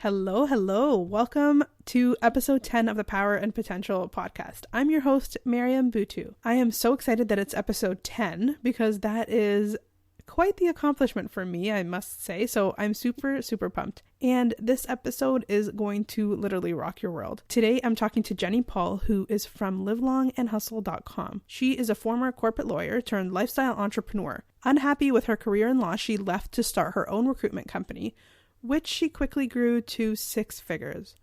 Hello, hello. Welcome to episode 10 of the Power and Potential podcast. I'm your host, Miriam Butu. I am so excited that it's episode 10 because that is quite the accomplishment for me, I must say. So I'm super, super pumped. And this episode is going to literally rock your world. Today, I'm talking to Jenny Paul, who is from livelongandhustle.com. She is a former corporate lawyer turned lifestyle entrepreneur. Unhappy with her career in law, she left to start her own recruitment company, which she quickly grew to 6 figures.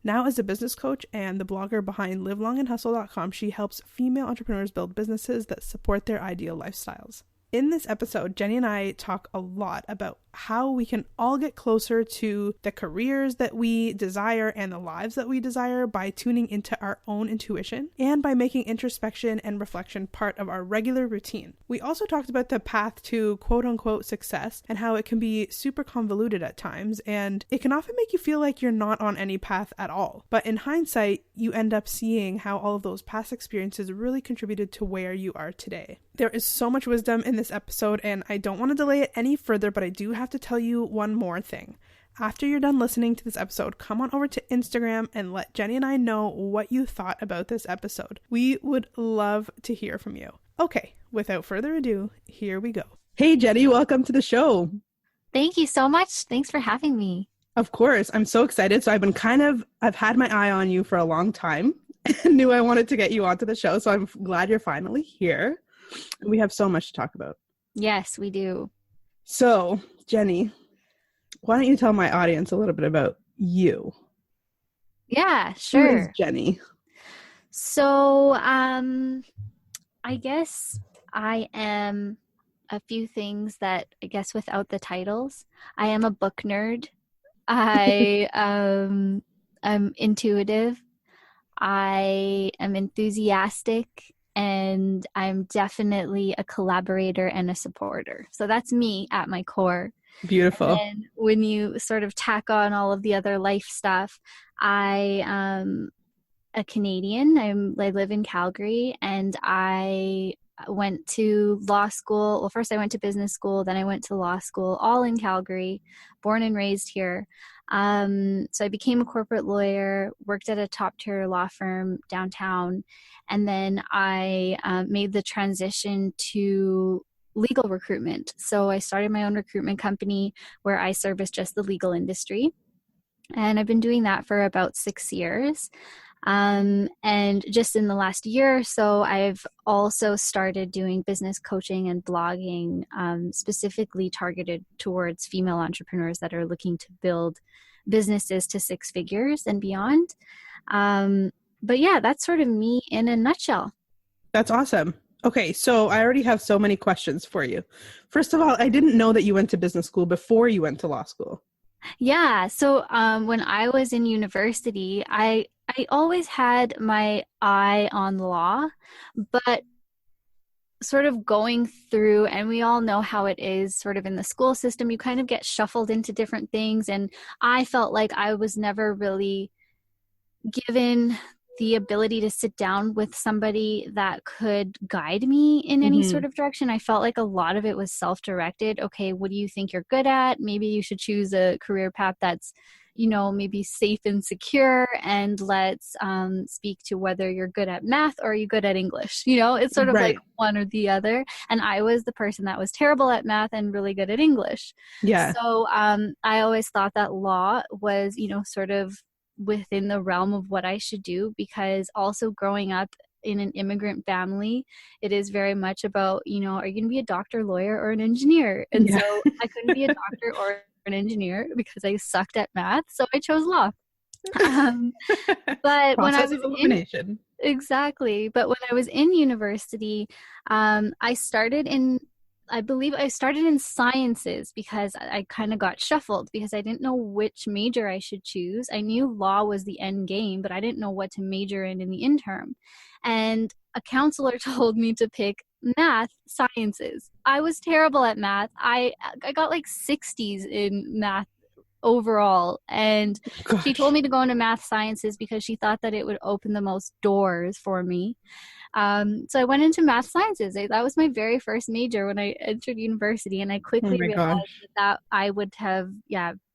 Now as a business coach and the blogger behind livelongandhustle.com, she helps female entrepreneurs build businesses that support their ideal lifestyles. In this episode, Jenny and I talk a lot about how we can all get closer to the careers that we desire and the lives that we desire by tuning into our own intuition and by making introspection and reflection part of our regular routine. We also talked about the path to quote-unquote success and how it can be super convoluted at times, and it can often make you feel like you're not on any path at all. But in hindsight, you end up seeing how all of those past experiences really contributed to where you are today. There is so much wisdom in this episode, and I don't want to delay it any further, but I do have to tell you one more thing. After you're done listening to this episode, come on over to Instagram and let Jenny and I know what you thought about this episode. We would love to hear from you. Okay, without further ado, here we go. Hey Jenny, welcome to the show. Thank you so much. Thanks for having me. Of course, I'm so excited. So I've had my eye on you for a long time and knew I wanted to get you onto the show. So I'm glad you're finally here. We have so much to talk about. Yes, we do. So, Jenny, why don't you tell my audience a little bit about you? Yeah, sure. Who is Jenny? So, I guess I am a few things that I guess without the titles. I am a book nerd. I'm intuitive. I am enthusiastic. And I'm definitely a collaborator and a supporter. So that's me at my core. Beautiful. And when you sort of tack on all of the other life stuff, I am a Canadian. I live in Calgary, and I went to law school. Well, first I went to business school, then I went to law school, all in Calgary, born and raised here. So I became a corporate lawyer, worked at a top tier law firm downtown, and then I made the transition to legal recruitment. So I started my own recruitment company where I service just the legal industry. And I've been doing that for about 6 years. And just in the last year or so, I've also started doing business coaching and blogging, specifically targeted towards female entrepreneurs that are looking to build businesses to 6 figures and beyond. But yeah, that's sort of me in a nutshell. That's awesome. Okay, so I already have so many questions for you. First of all, I didn't know that you went to business school before you went to law school. Yeah, so when I was in university, I always had my eye on law, but sort of going through, and we all know how it is sort of in the school system, you kind of get shuffled into different things, and I felt like I was never really given the ability to sit down with somebody that could guide me in any sort of direction. I felt like a lot of it was self-directed. Okay, what do you think you're good at? Maybe you should choose a career path that's, maybe safe and secure, and let's speak to whether you're good at math or you're good at English. It's sort of like one or the other. And I was the person that was terrible at math and really good at English. Yeah. So I always thought that law was, sort of within the realm of what I should do, because also growing up in an immigrant family, it is very much about, are you going to be a doctor, lawyer, or an engineer? And so I couldn't be a doctor or an engineer because I sucked at math. So I chose law. But when I was elimination. Exactly. But when I was in university, I started in sciences because I kind of got shuffled because I didn't know which major I should choose. I knew law was the end game, but I didn't know what to major in the interim. And a counselor told me to pick math sciences. I was terrible at math. I got like 60s in math overall. And she told me to go into math sciences because she thought that it would open the most doors for me. So I went into math sciences. That was my very first major when I entered university, and I quickly realized that I would have,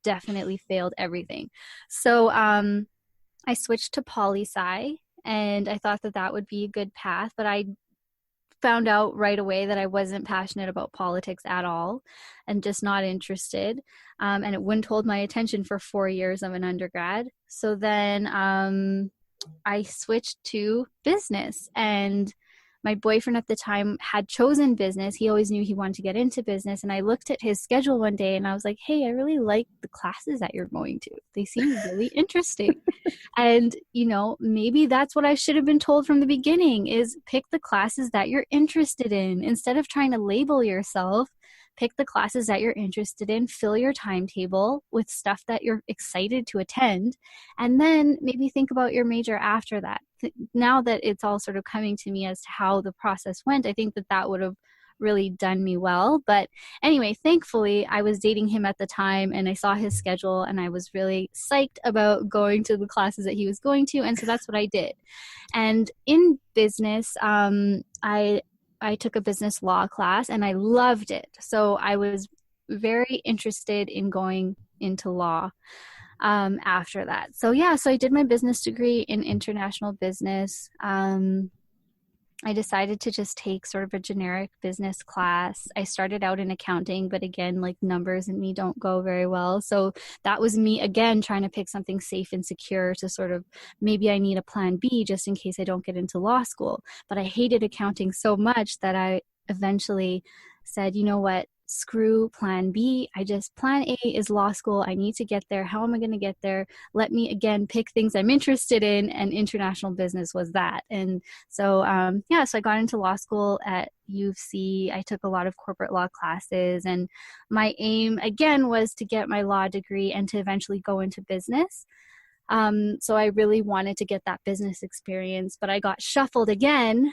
definitely failed everything. So I switched to poli-sci, and I thought that that would be a good path, but I found out right away that I wasn't passionate about politics at all and just not interested. And it wouldn't hold my attention for 4 years of an undergrad. So then I switched to business, and my boyfriend at the time had chosen business. He always knew he wanted to get into business. And I looked at his schedule one day and I was like, hey, I really like the classes that you're going to. They seem really interesting. And, you know, maybe that's what I should have been told from the beginning is pick the classes that you're interested in. Instead of trying to label yourself, pick the classes that you're interested in, fill your timetable with stuff that you're excited to attend, and then maybe think about your major after that. Now that it's all sort of coming to me as to how the process went, I think that that would have really done me well. But anyway, thankfully, I was dating him at the time and I saw his schedule and I was really psyched about going to the classes that he was going to. And so that's what I did. And in business, I took a business law class and I loved it. So I was very interested in going into law after that. So yeah, so I did my business degree in international business. I decided to just take sort of a generic business class. I started out in accounting, but again, like numbers and me don't go very well. So that was me again trying to pick something safe and secure to sort of maybe I need a plan B just in case I don't get into law school. But I hated accounting so much that I eventually said, you know what? Screw plan B. Plan A is law school. I need to get there. How am I going to get there? Let me again pick things I'm interested in, and international business was that. And so, so I got into law school at U of C. I took a lot of corporate law classes, and my aim again was to get my law degree and to eventually go into business. So I really wanted to get that business experience, but I got shuffled again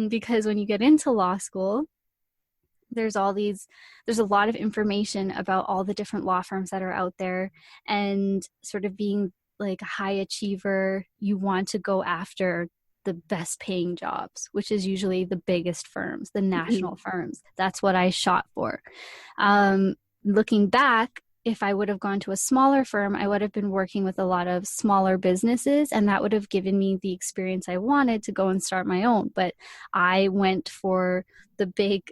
because when you get into law school, there's a lot of information about all the different law firms that are out there, and sort of being like a high achiever, you want to go after the best paying jobs, which is usually the biggest firms, the national firms. That's what I shot for. Looking back, if I would have gone to a smaller firm, I would have been working with a lot of smaller businesses, and that would have given me the experience I wanted to go and start my own. But I went for the big,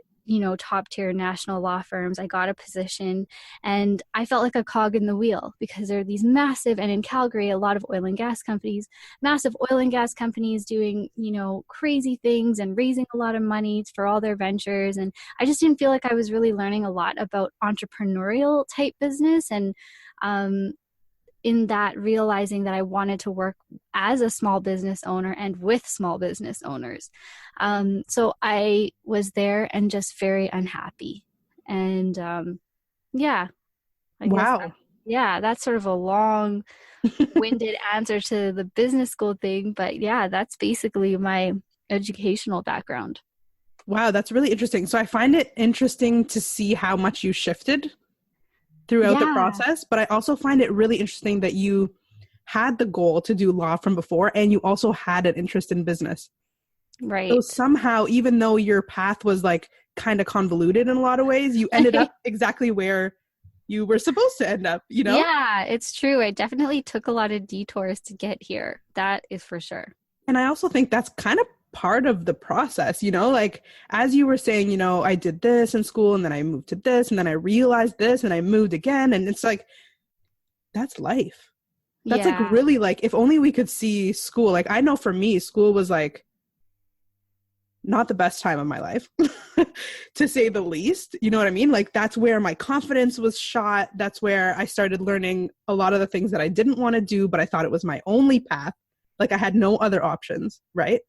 top tier national law firms. I got a position and I felt like a cog in the wheel because there are these massive, and in Calgary, a lot of massive oil and gas companies doing, crazy things and raising a lot of money for all their ventures. And I just didn't feel like I was really learning a lot about entrepreneurial type business. And, in that, realizing that I wanted to work as a small business owner and with small business owners. So I was there and just very unhappy. And Wow. That's sort of a long-winded answer to the business school thing. But yeah, that's basically my educational background. Wow, that's really interesting. So I find it interesting to see how much you shifted throughout the process, but I also find it really interesting that you had the goal to do law from before and you also had an interest in business. Right. So somehow, even though your path was like kind of convoluted in a lot of ways, you ended up exactly where you were supposed to end up, Yeah, it's true. I definitely took a lot of detours to get here. That is for sure. And I also think that's kind of part of the process, like as you were saying, I did this in school and then I moved to this and then I realized this and I moved again. And it's like, that's life. That's like really like, if only we could see school. Like, I know for me, school was like not the best time of my life, to say the least. You know what I mean? Like, that's where my confidence was shot. That's where I started learning a lot of the things that I didn't want to do, but I thought it was my only path. Like, I had no other options, right?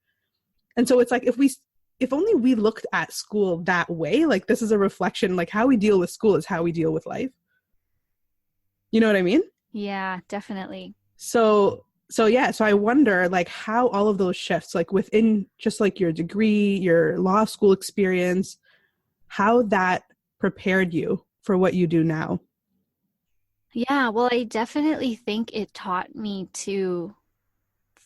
And so it's like, if only we looked at school that way, like this is a reflection, like how we deal with school is how we deal with life. You know what I mean? Yeah, definitely. So I wonder like how all of those shifts, like within just like your degree, your law school experience, how that prepared you for what you do now. Yeah, well, I definitely think it taught me to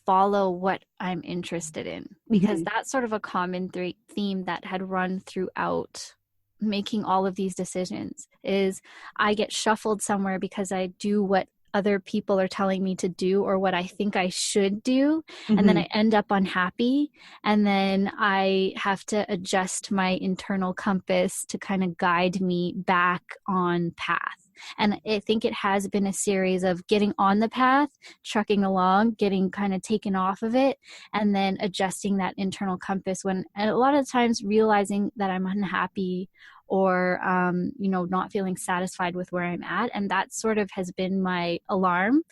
follow what I'm interested in, because that's sort of a common theme that had run throughout making all of these decisions. Is I get shuffled somewhere because I do what other people are telling me to do or what I think I should do, and then I end up unhappy, and then I have to adjust my internal compass to kind of guide me back on path. And I think it has been a series of getting on the path, trucking along, getting kind of taken off of it, and then adjusting that internal compass when, and a lot of times realizing that I'm unhappy or, not feeling satisfied with where I'm at. And that sort of has been my alarm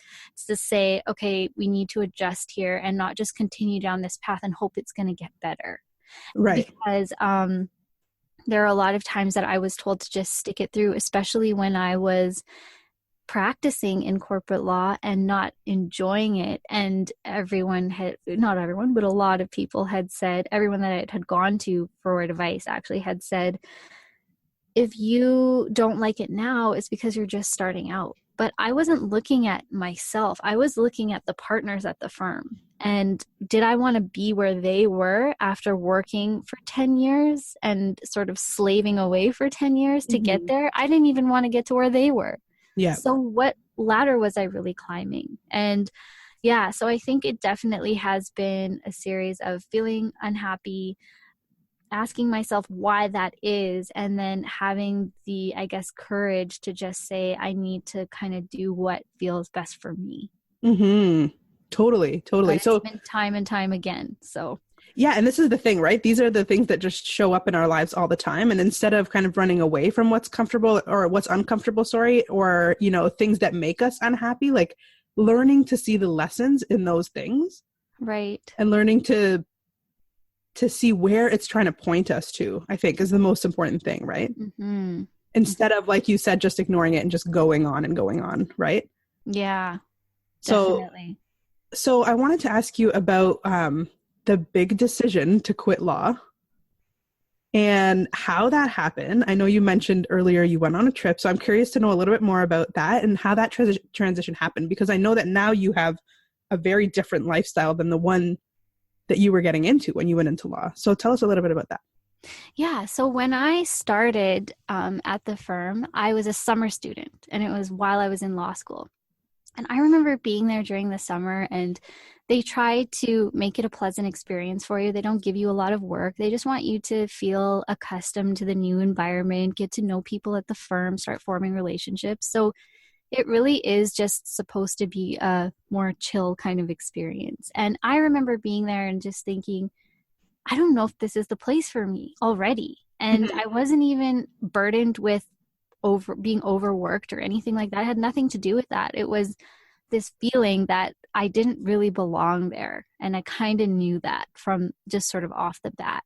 to say, okay, we need to adjust here and not just continue down this path and hope it's going to get better. Right. Because there are a lot of times that I was told to just stick it through, especially when I was practicing in corporate law and not enjoying it. And not everyone, but a lot of people had said, everyone that I had gone to for advice actually had said, if you don't like it now, it's because you're just starting out. But I wasn't looking at myself. I was looking at the partners at the firm. And did I want to be where they were after working for 10 years and sort of slaving away for 10 years to get there? I didn't even want to get to where they were. Yeah. So what ladder was I really climbing? And yeah, so I think it definitely has been a series of feeling unhappy, asking myself why that is, and then having the, I guess, courage to just say, I need to kind of do what feels best for me. Totally. But it's been time and time again. So yeah. And this is the thing, right? These are the things that just show up in our lives all the time. And instead of kind of running away from what's comfortable or what's uncomfortable, or, things that make us unhappy, like learning to see the lessons in those things. Right. And learning to see where it's trying to point us to, I think, is the most important thing, right? Instead of, like you said, just ignoring it and just going on, right? Yeah, definitely. So I wanted to ask you about the big decision to quit law and how that happened. I know you mentioned earlier you went on a trip, so I'm curious to know a little bit more about that and how that transition happened, because I know that now you have a very different lifestyle than the one that you were getting into when you went into law. So tell us a little bit about that. Yeah. So when I started at the firm, I was a summer student, and it was while I was in law school. And I remember being there during the summer, and they try to make it a pleasant experience for you. They don't give you a lot of work. They just want you to feel accustomed to the new environment, get to know people at the firm, start forming relationships. So it really is just supposed to be a more chill kind of experience. And I remember being there and just thinking, I don't know if this is the place for me already. And I wasn't even burdened with being overworked or anything like that. It had nothing to do with that. It was this feeling that I didn't really belong there. And I kind of knew that from just sort of off the bat.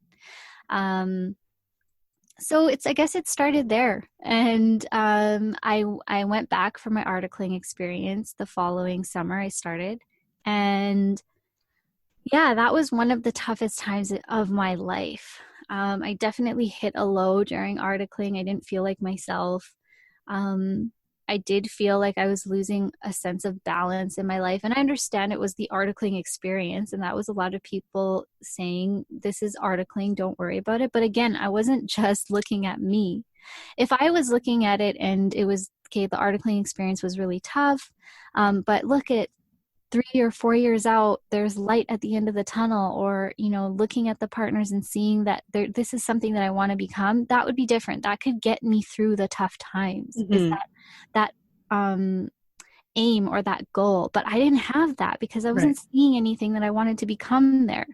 So I guess it started there. And I went back for my articling experience the following summer. I started. And yeah, that was one of the toughest times of my life. I definitely hit a low during articling. I didn't feel like myself. I did feel like I was losing a sense of balance in my life. And I understand it was the articling experience. And that was a lot of people saying, this is articling, don't worry about it. But again, I wasn't just looking at me. If I was looking at it and it was, okay, the articling experience was really tough, but look at 3 or 4 years out, there's light at the end of the tunnel, or, looking at the partners and seeing that this is something that I want to become, that would be different. That could get me through the tough times, is that aim or that goal. But I didn't have that because I wasn't seeing anything that I wanted to become there.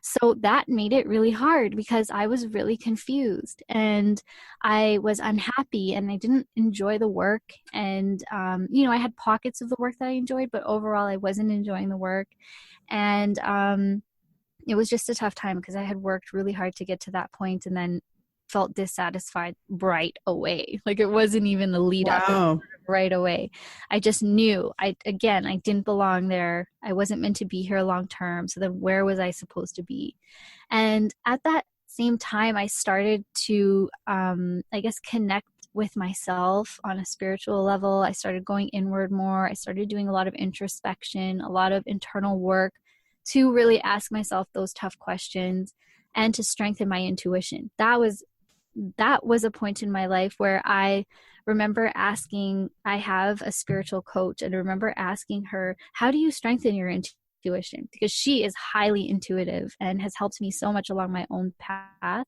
So that made it really hard because I was really confused and I was unhappy and I didn't enjoy the work. And, I had pockets of the work that I enjoyed, but overall I wasn't enjoying the work. And it was just a tough time because I had worked really hard to get to that point and then felt dissatisfied right away. Like it wasn't even a lead up right away. I just knew I didn't belong there. I wasn't meant to be here long term. So then where was I supposed to be? And at that same time, I started to, connect with myself on a spiritual level. I started going inward more. I started doing a lot of introspection, a lot of internal work to really ask myself those tough questions and to strengthen my intuition. That was that was a point in my life where I remember asking, I have a spiritual coach, and I remember asking her, how do you strengthen your intuition? Because she is highly intuitive and has helped me so much along my own path.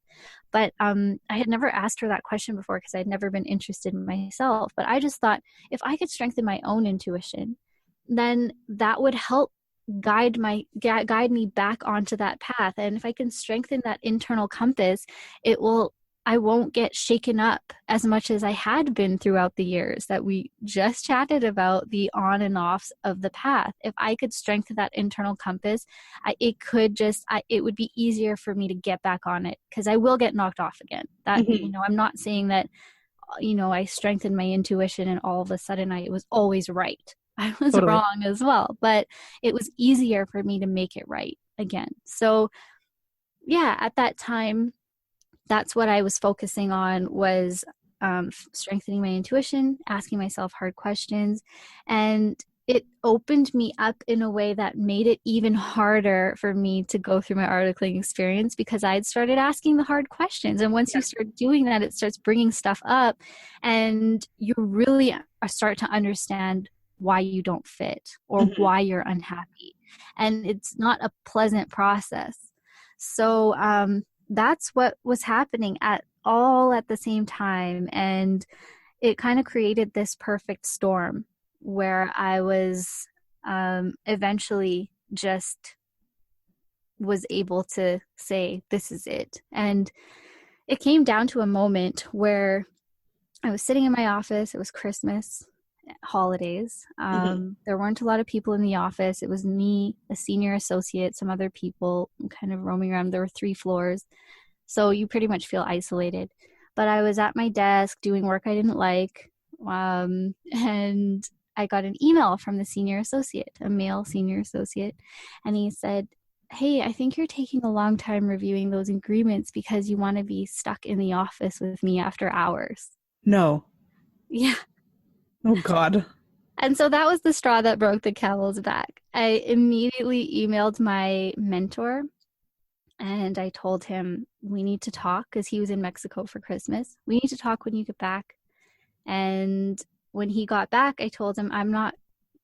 But I had never asked her that question before because I'd never been interested in myself. But I just thought, if I could strengthen my own intuition, then that would help guide me back onto that path. And if I can strengthen that internal compass, I won't get shaken up as much as I had been throughout the years that we just chatted about, the on and offs of the path. If I could strengthen that internal compass, it would be easier for me to get back on it, because I will get knocked off again. I'm not saying that, I strengthened my intuition and all of a sudden I was always right. I was Totally wrong as well, but it was easier for me to make it right again. So yeah, at that time, that's what I was focusing on, was strengthening my intuition, asking myself hard questions. And it opened me up in a way that made it even harder for me to go through my articling experience, because I had started asking the hard questions. And once you start doing that, it starts bringing stuff up, and you really start to understand why you don't fit or why you're unhappy. And it's not a pleasant process. So that's what was happening at the same time. And it kind of created this perfect storm where I was eventually just was able to say, this is it. And it came down to a moment where I was sitting in my office. It was Christmas holidays. There weren't a lot of people in the office. It was me, a senior associate, some other people kind of roaming around. There were 3 floors, so you pretty much feel isolated. But I was at my desk doing work I didn't like, and I got an email from the senior associate, a male senior associate, and he said, hey, I think you're taking a long time reviewing those agreements because you want to be stuck in the office with me after hours. No. Yeah. Oh, God. And so that was the straw that broke the camel's back. I immediately emailed my mentor and I told him, we need to talk, because he was in Mexico for Christmas. We need to talk when you get back. And when he got back, I told him, I'm not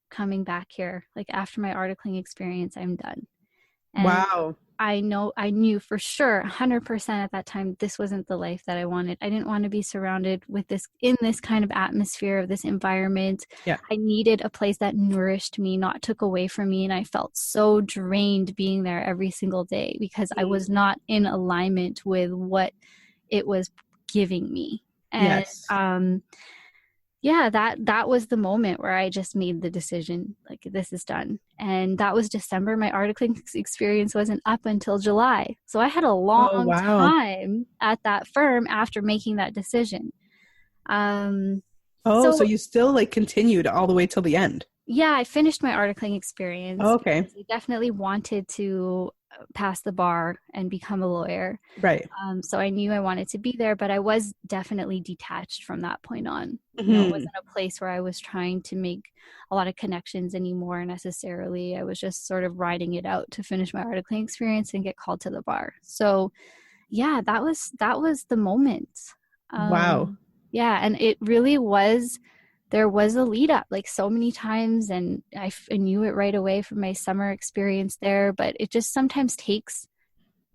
coming back here. Like, after my articling experience, I'm done. And wow. I knew for sure 100% at that time, this wasn't the life that I wanted. I didn't want to be surrounded with in this kind of atmosphere of this environment. Yeah. I needed a place that nourished me, not took away from me. And I felt so drained being there every single day because I was not in alignment with what it was giving me. And yes. yeah, that was the moment where I just made the decision, like, this is done. And that was December. My articling experience wasn't up until July. So I had a long time at that firm after making that decision. So you still like continued all the way till the end? Yeah, I finished my articling experience. Oh, okay. I definitely wanted to pass the bar and become a lawyer. Right. So I knew I wanted to be there, but I was definitely detached from that point on. You know, it wasn't a place where I was trying to make a lot of connections anymore necessarily. I was just sort of riding it out to finish my articling experience and get called to the bar. So yeah, that was the moment. Wow. Yeah, and it really was. There was a lead up, like, so many times, and I knew it right away from my summer experience there, but it just sometimes takes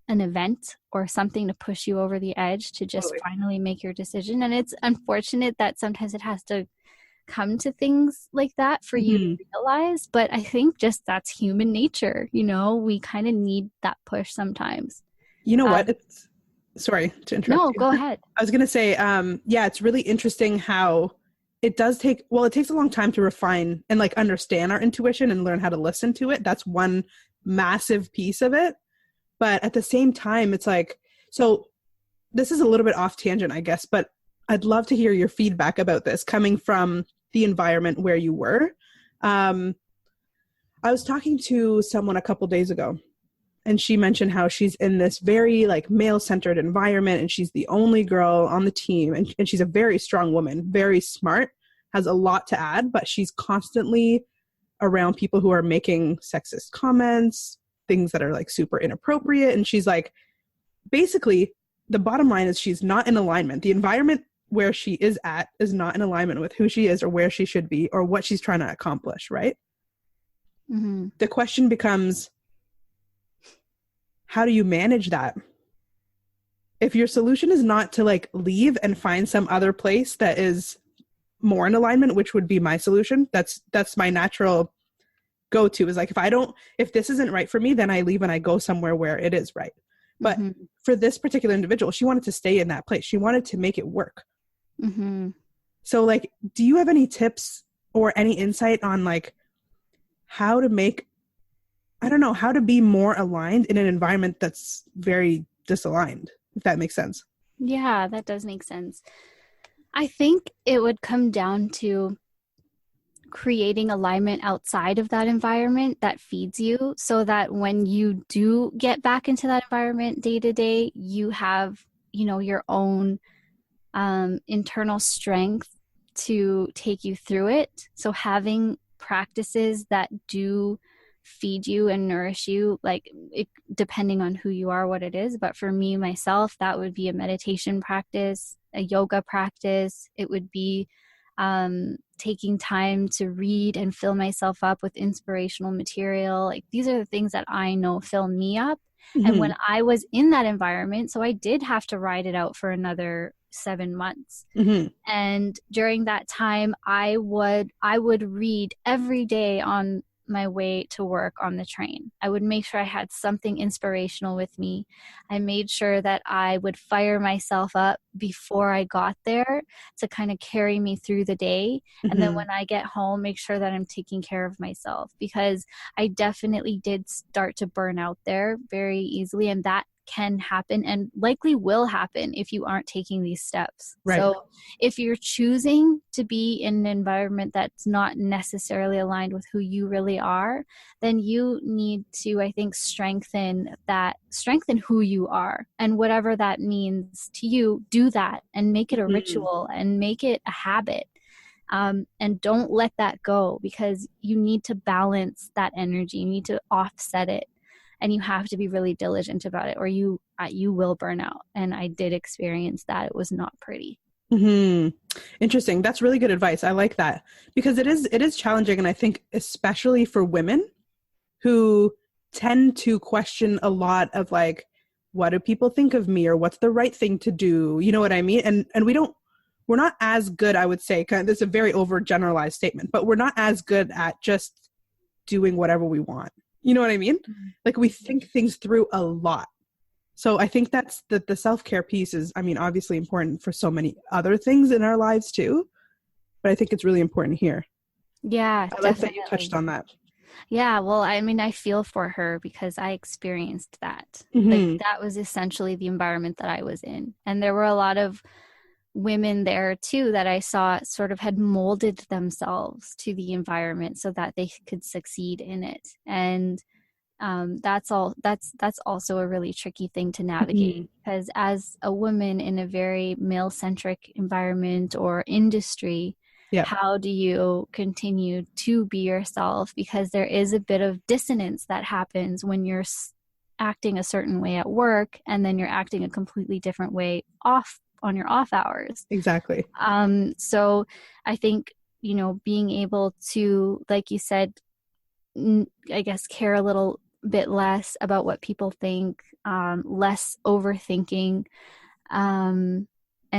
an event or something to push you over the edge to just finally make your decision. And it's unfortunate that sometimes it has to come to things like that for you to realize, but I think just that's human nature. You know, we kind of need that push sometimes. You know what? Sorry to interrupt. No, go ahead. I was going to say, yeah, it's really interesting how it takes a long time to refine and like understand our intuition and learn how to listen to it. That's one massive piece of it. But at the same time, it's like, so this is a little bit off tangent, I guess, but I'd love to hear your feedback about this coming from the environment where you were. I was talking to someone a couple days ago, and she mentioned how she's in this very like male-centered environment, and she's the only girl on the team, and she's a very strong woman, very smart, has a lot to add, but she's constantly around people who are making sexist comments, things that are like super inappropriate. And she's like, basically, the bottom line is she's not in alignment. The environment where she is at is not in alignment with who she is or where she should be or what she's trying to accomplish, right? Mm-hmm. The question becomes, how do you manage that? If your solution is not to like leave and find some other place that is more in alignment, which would be my solution, that's my natural go-to, is like, if this isn't right for me, then I leave and I go somewhere where it is right. But Mm-hmm. for this particular individual, she wanted to stay in that place. She wanted to make it work. Mm-hmm. So like, do you have any tips or any insight on like how to make, I don't know, how to be more aligned in an environment that's very disaligned, if that makes sense? Yeah, that does make sense. I think it would come down to creating alignment outside of that environment that feeds you, so that when you do get back into that environment day to day, you have, your own internal strength to take you through it. So having practices that do feed you and nourish you, like depending on who you are, what it is. But for me, myself, that would be a meditation practice, a yoga practice. It would be taking time to read and fill myself up with inspirational material. Like, these are the things that I know fill me up. Mm-hmm. And when I was in that environment, so I did have to ride it out for another 7 months. Mm-hmm. And during that time, I would read every day on my way to work on the train. I would make sure I had something inspirational with me. I made sure that I would fire myself up before I got there to kind of carry me through the day. Mm-hmm. And then when I get home, make sure that I'm taking care of myself, because I definitely did start to burn out there very easily. And that can happen and likely will happen if you aren't taking these steps. Right. So if you're choosing to be in an environment that's not necessarily aligned with who you really are, then you need to, I think, strengthen who you are. And whatever that means to you, do that and make it a ritual and make it a habit. And don't let that go, because you need to balance that energy. You need to offset it. And you have to be really diligent about it, or you will burn out. And I did experience that. It was not pretty. Mm-hmm. Interesting. That's really good advice. I like that, because it is challenging. And I think especially for women who tend to question a lot of like, what do people think of me, or what's the right thing to do? You know what I mean? And we're not as good, I would say, this is a very overgeneralized statement, but we're not as good at just doing whatever we want. You know what I mean? Like, we think things through a lot. So I think that's the self-care piece is, I mean, obviously important for so many other things in our lives too, but I think it's really important here. Yeah, I like that you touched on that. Yeah, well, I mean, I feel for her because I experienced that. Mm-hmm. Like, that was essentially the environment that I was in. And there were a lot of women there too that I saw sort of had molded themselves to the environment so that they could succeed in it. And that's also a really tricky thing to navigate, because as a woman in a very male-centric environment or industry, how do you continue to be yourself? Because there is a bit of dissonance that happens when you're acting a certain way at work and then you're acting a completely different way off on your off hours. Exactly. So I think, being able to, like you said, I guess, care a little bit less about what people think, less overthinking, and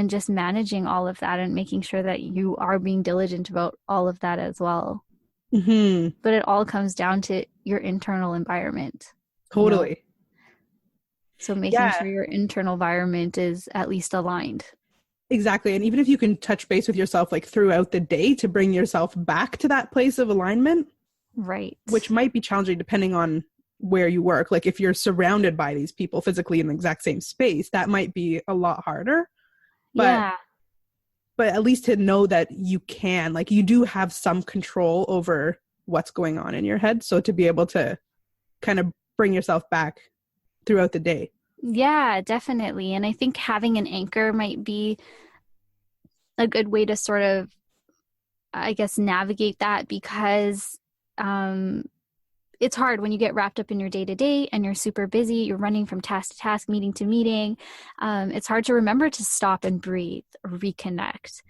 just managing all of that and making sure that you are being diligent about all of that as well. Mm-hmm. But it all comes down to your internal environment. Totally. So making sure your internal environment is at least aligned. Exactly. And even if you can touch base with yourself like throughout the day to bring yourself back to that place of alignment. Right. Which might be challenging depending on where you work. Like, if you're surrounded by these people physically in the exact same space, that might be a lot harder. But at least to know that you can, like, you do have some control over what's going on in your head. So to be able to kind of bring yourself back throughout the day. Yeah, definitely. And I think having an anchor might be a good way to sort of, I guess, navigate that, because it's hard when you get wrapped up in your day to day and you're super busy, you're running from task to task, meeting to meeting. It's hard to remember to stop and breathe or reconnect.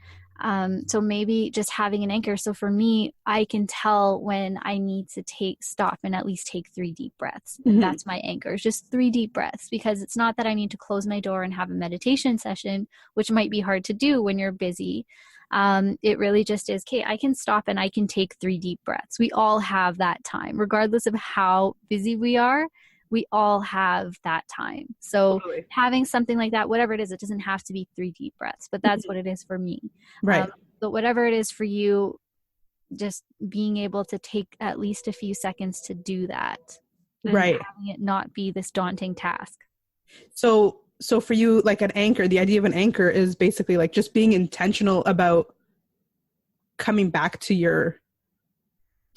So maybe just having an anchor. So for me, I can tell when I need to stop and at least take 3 deep breaths. Mm-hmm. That's my anchor, just 3 deep breaths, because it's not that I need to close my door and have a meditation session, which might be hard to do when you're busy. It really just is, okay, I can stop and I can take 3 deep breaths. We all have that time, regardless of how busy we are. We all have that time. So Totally. Having something like that, whatever it is, it doesn't have to be 3 deep breaths, but that's what it is for me. Right. But whatever it is for you, just being able to take at least a few seconds to do that. And right. having it not be this daunting task. So for you, like an anchor, the idea of an anchor is basically like just being intentional about coming back to your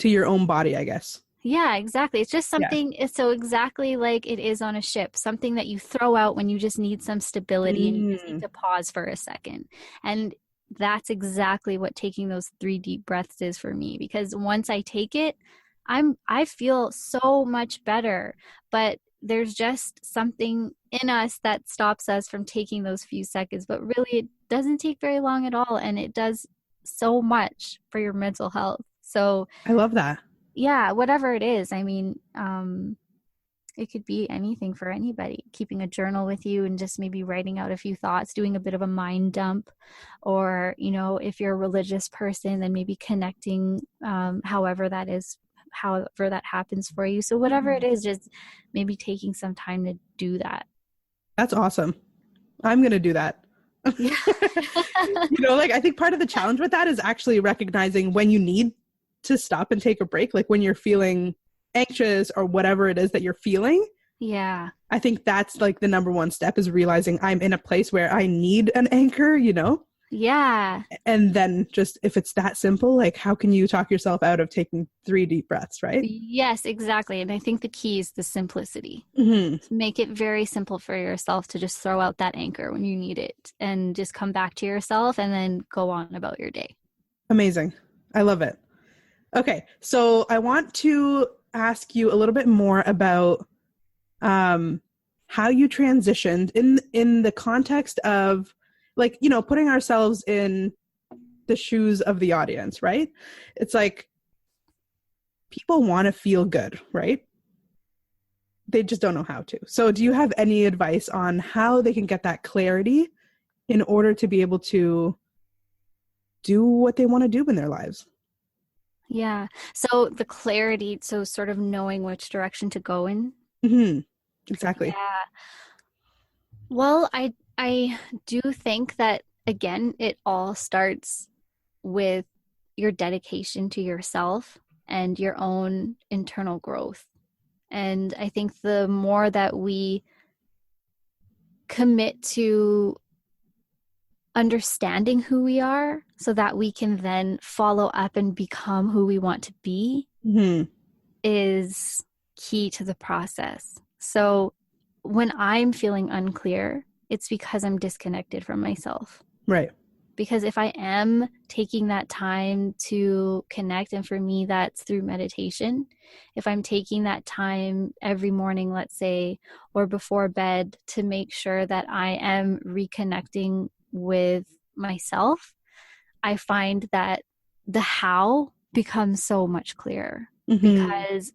own body, I guess. Yeah, exactly. It's just something, it's so exactly like it is on a ship, something that you throw out when you just need some stability and you just need to pause for a second. And that's exactly what taking those 3 deep breaths is for me, because once I take it, I feel so much better. But there's just something in us that stops us from taking those few seconds. But really, it doesn't take very long at all. And it does so much for your mental health. So I love that. Yeah, whatever it is. I mean, it could be anything for anybody. Keeping a journal with you and just maybe writing out a few thoughts, doing a bit of a mind dump, or, if you're a religious person, then maybe connecting, however that happens for you. So whatever it is, just maybe taking some time to do that. That's awesome. I'm going to do that. Yeah. I think part of the challenge with that is actually recognizing when you need to stop and take a break, like when you're feeling anxious or whatever it is that you're feeling. Yeah. I think that's like the number one step, is realizing I'm in a place where I need an anchor, Yeah. And then just, if it's that simple, like how can you talk yourself out of taking 3 deep breaths, right? Yes, exactly. And I think the key is the simplicity. Mm-hmm. Make it very simple for yourself to just throw out that anchor when you need it and just come back to yourself and then go on about your day. Amazing. I love it. Okay. So I want to ask you a little bit more about how you transitioned in the context of, like, putting ourselves in the shoes of the audience, right? It's like people want to feel good, right? They just don't know how to. So do you have any advice on how they can get that clarity in order to be able to do what they want to do in their lives? Yeah. So the clarity, so sort of knowing which direction to go in. Mm-hmm. Exactly. Yeah. Well, I do think that, again, it all starts with your dedication to yourself and your own internal growth. And I think the more that we commit to understanding who we are so that we can then follow up and become who we want to be, mm-hmm. is key to the process. So when I'm feeling unclear, it's because I'm disconnected from myself. Right. Because if I am taking that time to connect, and for me, that's through meditation. If I'm taking that time every morning, let's say, or before bed, to make sure that I am reconnecting with myself, I find that the how becomes so much clearer. Mm-hmm. Because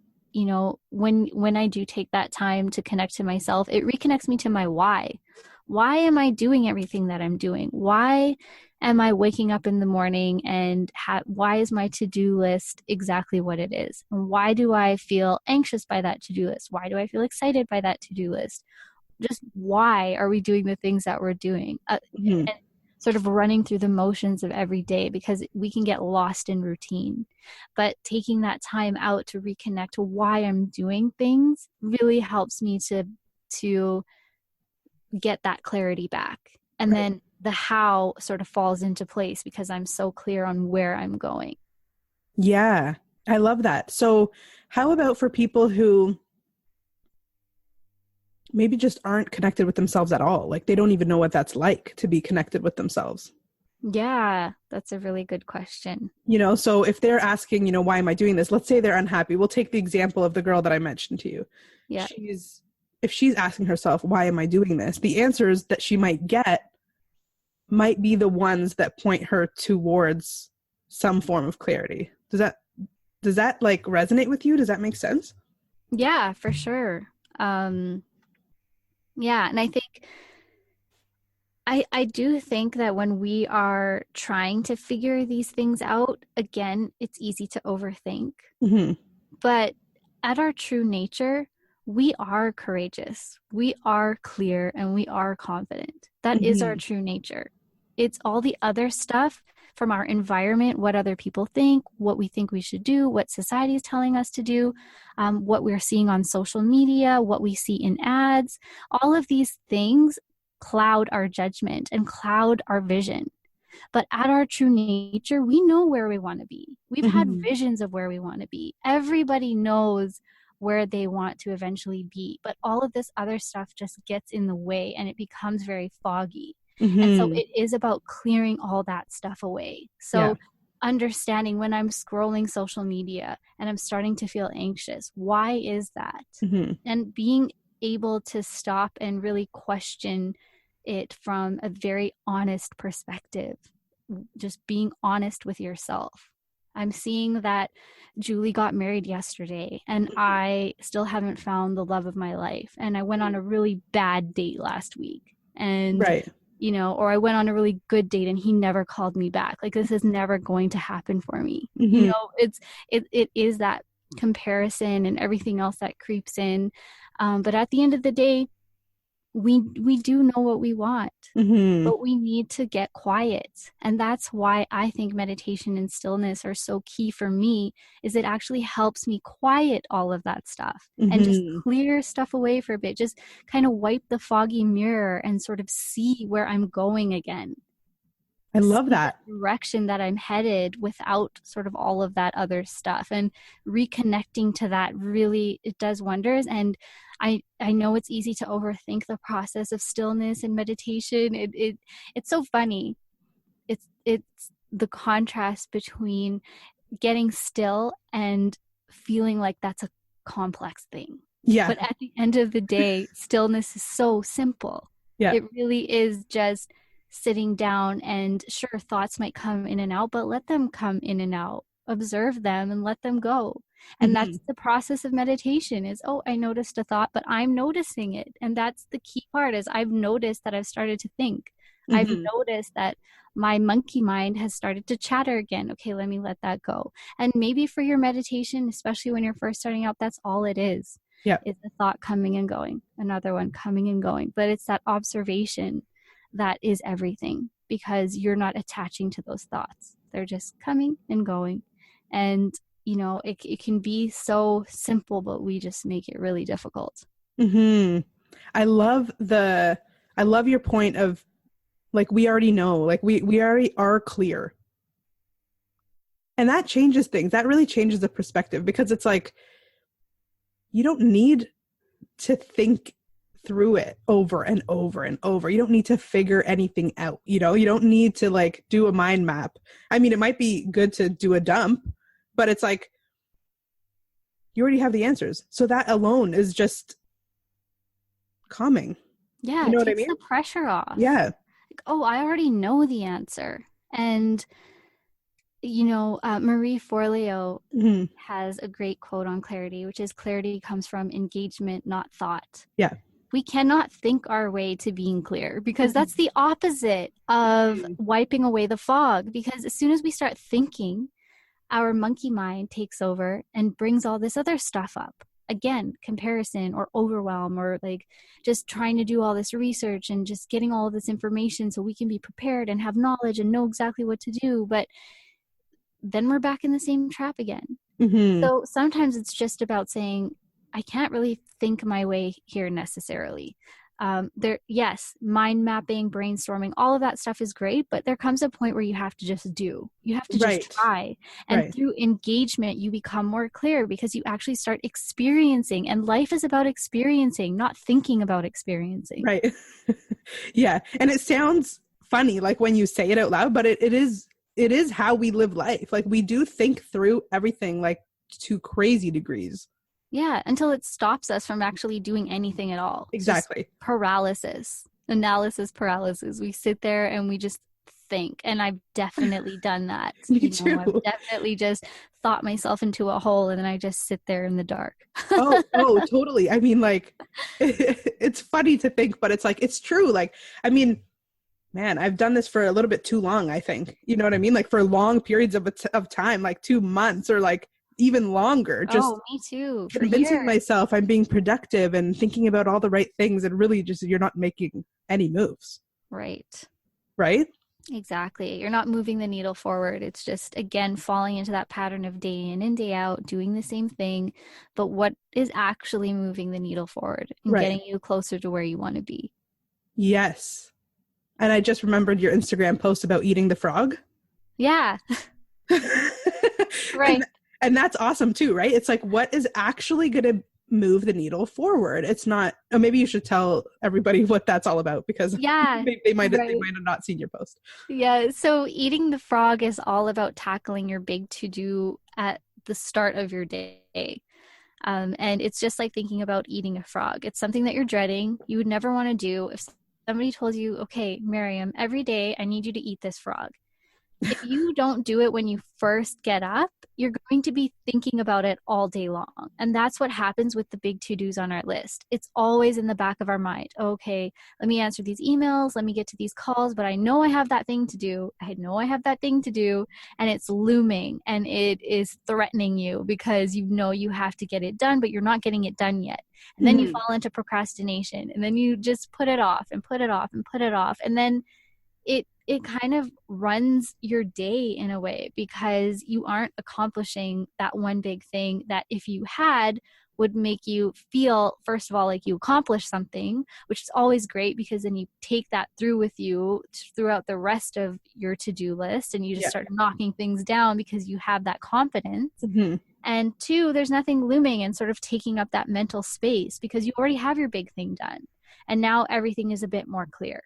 when I do take that time to connect to myself, it reconnects me to my why. Why am I doing everything that I'm doing? Why am I waking up in the morning, and why is my to-do list exactly what it is? And why do I feel anxious by that to-do list? Why do I feel excited by that to-do list? Just why are we doing the things that we're doing? Mm-hmm. And sort of running through the motions of every day, because we can get lost in routine. But taking that time out to reconnect to why I'm doing things really helps me to get that clarity back. And Right. then the how sort of falls into place because I'm so clear on where I'm going. Yeah, I love that. So how about for people who maybe just aren't connected with themselves at all? Like they don't even know what that's like to be connected with themselves. Yeah, that's a really good question. So if they're asking, why am I doing this? Let's say they're unhappy. We'll take the example of the girl that I mentioned to you. Yeah. If she's asking herself, why am I doing this? The answers that she might get might be the ones that point her towards some form of clarity. Does that like resonate with you? Does that make sense? Yeah, for sure. Yeah, and I do think that when we are trying to figure these things out, again, it's easy to overthink. Mm-hmm. But at our true nature, we are courageous, we are clear, and we are confident. That is our true nature. It's all the other stuff from our environment, what other people think, what we think we should do, what society is telling us to do, what we're seeing on social media, what we see in ads. All of these things cloud our judgment and cloud our vision. But at our true nature, we know where we want to be. We've had visions of where we want to be. Everybody knows where they want to eventually be. But all of this other stuff just gets in the way and it becomes very foggy. And so it is about clearing all that stuff away. So understanding when I'm scrolling social media and I'm starting to feel anxious, why is that? And being able to stop and really question it from a very honest perspective, just being honest with yourself. I'm seeing that Julie got married yesterday and I still haven't found the love of my life. And I went on a really bad date last week and, or I went on a really good date and he never called me back. Like this is never going to happen for me. It is that comparison and everything else that creeps in. But at the end of the day, we do know what we want, but we need to get quiet. And that's why I think meditation and stillness are so key for me, is it actually helps me quiet all of that stuff and just clear stuff away for a bit, just kind of wipe the foggy mirror and sort of see where I'm going again. I love that direction that I'm headed without sort of all of that other stuff, and reconnecting to that really, it does wonders. And I know it's easy to overthink the process of stillness and meditation. It's so funny. It's the contrast between getting still and feeling like that's a complex thing. Yeah. But at the end of the day, stillness is so simple. Yeah. It really is just sitting down, and sure, thoughts might come in and out, but let them come in and out. Observe them and let them go. And that's the process of meditation is, oh, I noticed a thought, but I'm noticing it. And that's the key part, is I've noticed that I've started to think. I've noticed that my monkey mind has started to chatter again. Okay, let me let that go. And maybe for your meditation, especially when you're first starting out, that's all it is. Yeah. It's a thought coming and going, another one coming and going. But it's that observation that is everything, because you're not attaching to those thoughts. They're just coming and going. And, it can be so simple, but we just make it really difficult. I love your point of, like, we already know, like we already are clear. And that changes things. That really changes the perspective, because it's like, you don't need to think through it over and over and over. You don't need to figure anything out. You don't need to like do a mind map. I mean, it might be good to do a dump, but it's like, you already have the answers. So that alone is just calming. Yeah. You know it takes what I mean? The pressure off. Yeah. Like, oh, I already know the answer. And Marie Forleo has a great quote on clarity, which is, clarity comes from engagement, not thought. Yeah. We cannot think our way to being clear, because that's the opposite of wiping away the fog. Because as soon as we start thinking, our monkey mind takes over and brings all this other stuff up. Again, comparison or overwhelm, or like just trying to do all this research and just getting all of this information so we can be prepared and have knowledge and know exactly what to do. But then we're back in the same trap again. So sometimes it's just about saying, I can't really think my way here necessarily. Yes, mind mapping, brainstorming, all of that stuff is great, but there comes a point where you have to just do. You have to just try. And through engagement, you become more clear, because you actually start experiencing. And life is about experiencing, not thinking about experiencing. Right. Yeah. And it sounds funny, like when you say it out loud, but it is how we live life. Like we do think through everything like to crazy degrees. Yeah, until it stops us from actually doing anything at all. Exactly. Just paralysis, analysis paralysis. We sit there and we just think. And I've definitely done that. Me too. I've definitely just thought myself into a hole and then I just sit there in the dark. oh, totally. I mean, like, it's funny to think, but it's like, it's true. Like, I mean, man, I've done this for a little bit too long, I think. You know what I mean? Like for long periods of time, like 2 months or like even longer. Just me too. convincing myself I'm being productive and thinking about all the right things, and really just you're not making any moves. Right. Exactly. You're not moving the needle forward. It's just, again, falling into that pattern of day in and day out, doing the same thing. But what is actually moving the needle forward and getting you closer to where you want to be? Yes. And I just remembered your Instagram post about eating the frog. Yeah. Right. And that's awesome too, right? It's like, what is actually going to move the needle forward? It's not, oh, maybe you should tell everybody what that's all about, because they might have not seen your post. Yeah. So eating the frog is all about tackling your big to-do at the start of your day. And it's just like thinking about eating a frog. It's something that you're dreading. You would never want to do. If somebody told you, okay, Miriam, every day I need you to eat this frog. If you don't do it when you first get up, you're going to be thinking about it all day long. And that's what happens with the big to-dos on our list. It's always in the back of our mind. Okay, let me answer these emails. Let me get to these calls. But I know I have that thing to do. I know I have that thing to do. And it's looming and it is threatening you because you know you have to get it done, but you're not getting it done yet. And then you fall into procrastination. And then you just put it off and put it off and put it off. And then it kind of runs your day in a way, because you aren't accomplishing that one big thing that if you had would make you feel, first of all, like you accomplished something, which is always great, because then you take that through with you throughout the rest of your to-do list and you just start knocking things down because you have that confidence. And two, there's nothing looming and sort of taking up that mental space because you already have your big thing done. And now everything is a bit more clear.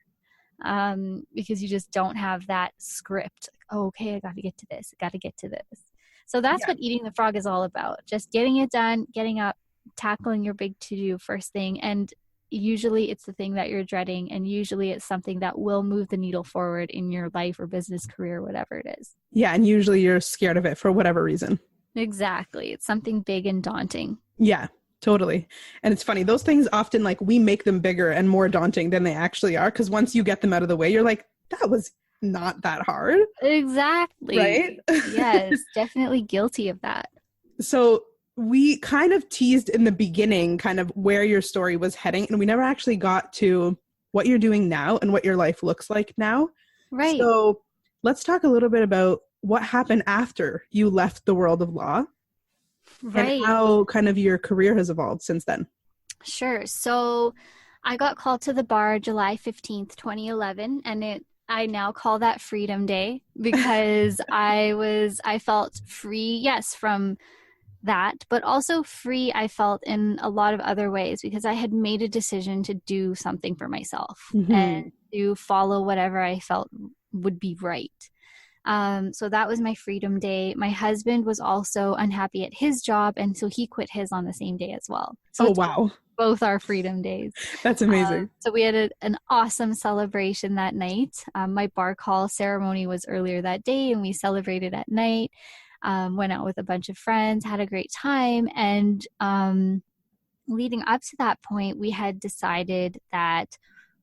Because you just don't have that script. Like, oh, okay, I got to get to this. I got to get to this. So that's what eating the frog is all about. Just getting it done, getting up, tackling your big to-do first thing. And usually it's the thing that you're dreading. And usually it's something that will move the needle forward in your life or business career, whatever it is. Yeah. And usually you're scared of it for whatever reason. Exactly. It's something big and daunting. Yeah. Totally. And it's funny, those things often, like, we make them bigger and more daunting than they actually are, because once you get them out of the way, you're like, that was not that hard. Exactly. Right? Yes, definitely guilty of that. So we kind of teased in the beginning kind of where your story was heading, and we never actually got to what you're doing now and what your life looks like now. Right. So let's talk a little bit about what happened after you left the world of law. Right. And how kind of your career has evolved since then. Sure. So I got called to the bar July 15th, 2011, and I now call that Freedom Day, because I felt free, yes, from that, but also free I felt in a lot of other ways, because I had made a decision to do something for myself and to follow whatever I felt would be right. So that was my Freedom Day. My husband was also unhappy at his job, and so he quit his on the same day as well. So wow. Both our Freedom Days. That's amazing. So we had an awesome celebration that night. My bar call ceremony was earlier that day, and we celebrated at night. Went out with a bunch of friends, had a great time. And leading up to that point, we had decided that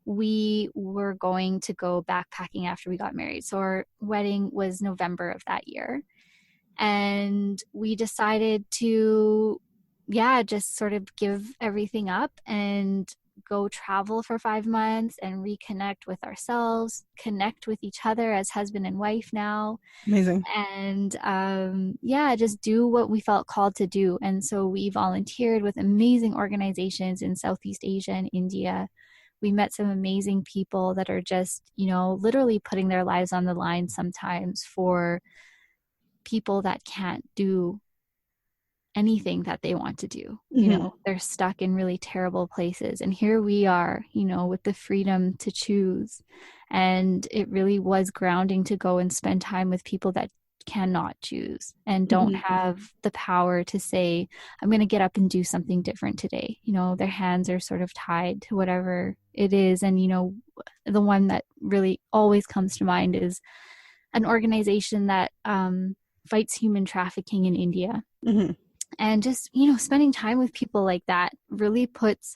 we were going to go backpacking after we got married. So our wedding was November of that year. And we decided to, just sort of give everything up and go travel for 5 months and reconnect with ourselves, connect with each other as husband and wife now. Amazing. And just do what we felt called to do. And so we volunteered with amazing organizations in Southeast Asia and India. We met some amazing people that are just, literally putting their lives on the line sometimes for people that can't do anything that they want to do. Mm-hmm. They're stuck in really terrible places. And here we are, with the freedom to choose. And it really was grounding to go and spend time with people that cannot choose and don't Mm-hmm. have the power to say, I'm going to get up and do something different today. Their hands are sort of tied to whatever it is. And, the one that really always comes to mind is an organization that fights human trafficking in India. Mm-hmm. And just, spending time with people like that really puts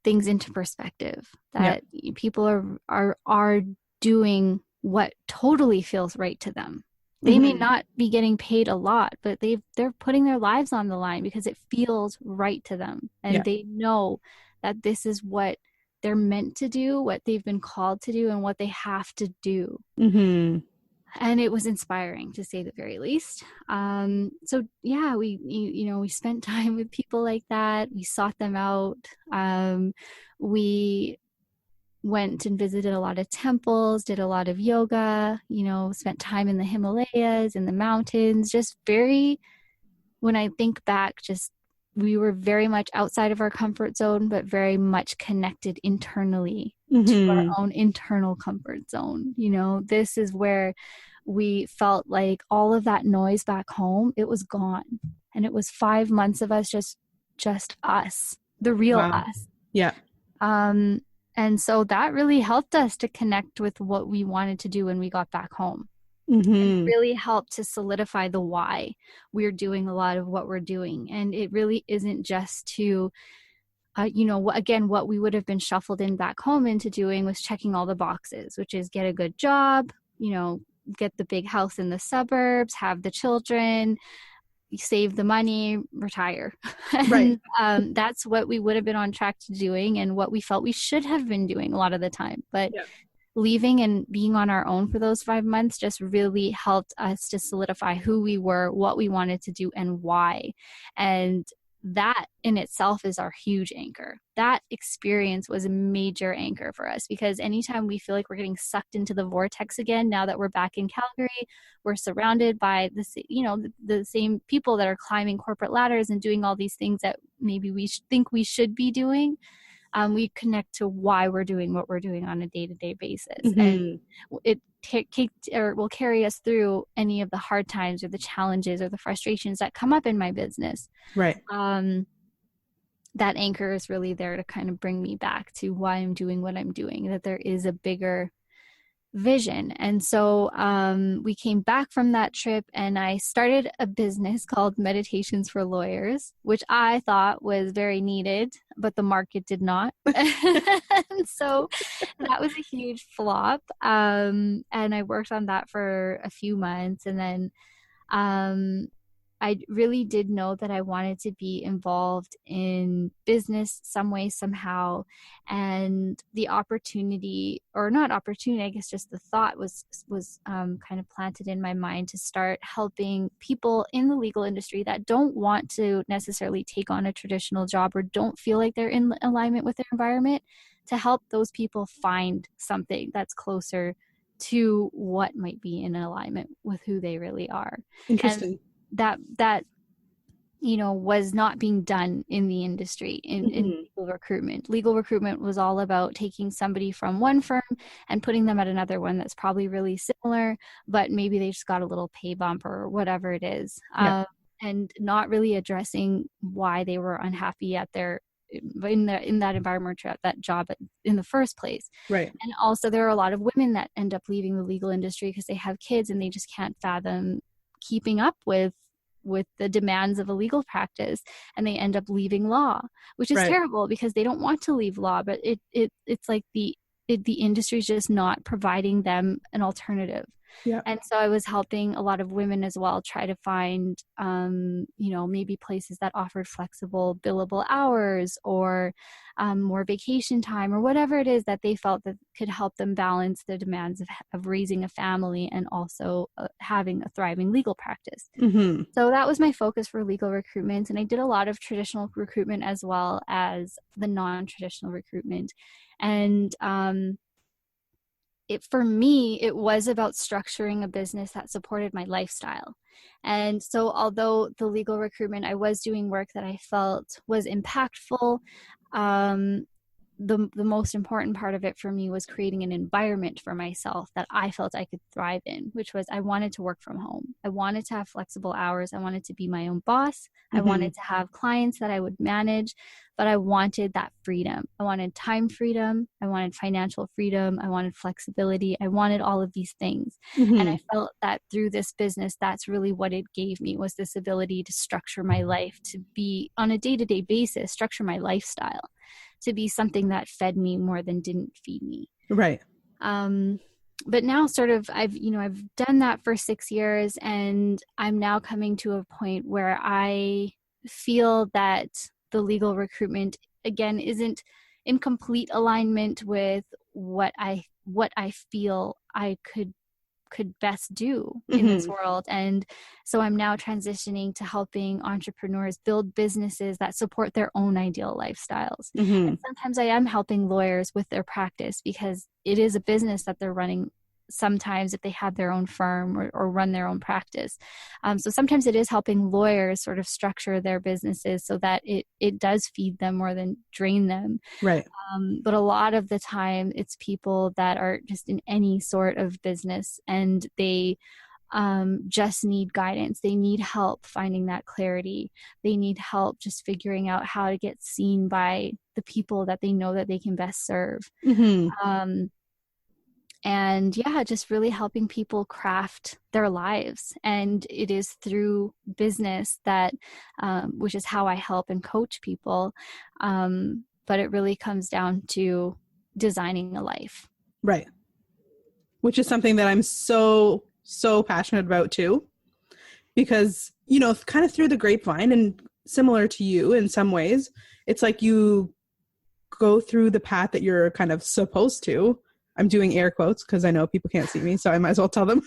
things into perspective, that people are doing what totally feels right to them. They may not be getting paid a lot, but they're putting their lives on the line because it feels right to them. And they know that this is what they're meant to do, what they've been called to do, and what they have to do. Mm-hmm. And it was inspiring, to say the very least. So yeah, we spent time with people like that. We sought them out. We went and visited a lot of temples, did a lot of yoga, spent time in the Himalayas, in the mountains, when I think back, we were very much outside of our comfort zone, but very much connected internally to our own internal comfort zone. This is where we felt like all of that noise back home, it was gone. And it was 5 months of us, just us, the real us. Yeah. And so that really helped us to connect with what we wanted to do when we got back home. It really helped to solidify the why we're doing a lot of what we're doing. And it really isn't just to, again, what we would have been shuffled in back home into doing was checking all the boxes, which is get a good job, get the big house in the suburbs, have the children, save the money, retire. Right. And that's what we would have been on track to doing and what we felt we should have been doing a lot of the time. But leaving and being on our own for those 5 months just really helped us to solidify who we were, what we wanted to do, and why. And that in itself is our huge anchor. That experience was a major anchor for us, because anytime we feel like we're getting sucked into the vortex again, now that we're back in Calgary, we're surrounded by the same people that are climbing corporate ladders and doing all these things that maybe we think we should be doing. We connect to why we're doing what we're doing on a day-to-day basis. And it will carry us through any of the hard times or the challenges or the frustrations that come up in my business. Right. That anchor is really there to kind of bring me back to why I'm doing what I'm doing, that there is a bigger vision. And so we came back from that trip and I started a business called Meditations for Lawyers, which I thought was very needed, but the market did not. And so that was a huge flop. And I worked on that for a few months. And then I really did know that I wanted to be involved in business some way, somehow. And the opportunity, or not opportunity, I guess just the thought was kind of planted in my mind to start helping people in the legal industry that don't want to necessarily take on a traditional job or don't feel like they're in alignment with their environment, to help those people find something that's closer to what might be in alignment with who they really are. Interesting. And that was not being done in the industry in legal recruitment. Legal recruitment was all about taking somebody from one firm and putting them at another one that's probably really similar, but maybe they just got a little pay bump or whatever it is, and not really addressing why they were unhappy at in that environment or at that job in the first place. Right. And also there are a lot of women that end up leaving the legal industry because they have kids and they just can't fathom keeping up with the demands of a legal practice, and they end up leaving law, which is terrible because they don't want to leave law, but it's like the industry is just not providing them an alternative. Yeah. And so I was helping a lot of women as well try to find, maybe places that offered flexible billable hours or more vacation time or whatever it is that they felt that could help them balance the demands of raising a family and also having a thriving legal practice. Mm-hmm. So that was my focus for legal recruitment. And I did a lot of traditional recruitment as well as the non-traditional recruitment. And for me, it was about structuring a business that supported my lifestyle. And so although the legal recruitment, I was doing work that I felt was impactful, the most important part of it for me was creating an environment for myself that I felt I could thrive in, which was I wanted to work from home. I wanted to have flexible hours. I wanted to be my own boss. I wanted to have clients that I would manage, but I wanted that freedom. I wanted time freedom. I wanted financial freedom. I wanted flexibility. I wanted all of these things. And I felt that through this business, that's really what it gave me, was this ability to structure my life, to be on a day-to-day basis, structure my lifestyle, to be something that fed me more than didn't feed me. Right. But now sort of I've done that for 6 years, and I'm now coming to a point where I feel that the legal recruitment, again, isn't in complete alignment with what I feel I could best do in this world. And so I'm now transitioning to helping entrepreneurs build businesses that support their own ideal lifestyles. And sometimes I am helping lawyers with their practice, because it is a business that they're running sometimes if they have their own firm or run their own practice. So sometimes it is helping lawyers sort of structure their businesses so that it does feed them more than drain them. Right. But a lot of the time it's people that are just in any sort of business, and they just need guidance. They need help finding that clarity. They need help just figuring out how to get seen by the people that they know that they can best serve. And yeah, just really helping people craft their lives. And it is through business that, which is how I help and coach people. But it really comes down to designing a life. Right. Which is something that I'm so passionate about too, because, kind of through the grapevine, and similar to you in some ways, it's like you go through the path that you're kind of supposed to. I'm doing air quotes because I know people can't see me, so I might as well tell them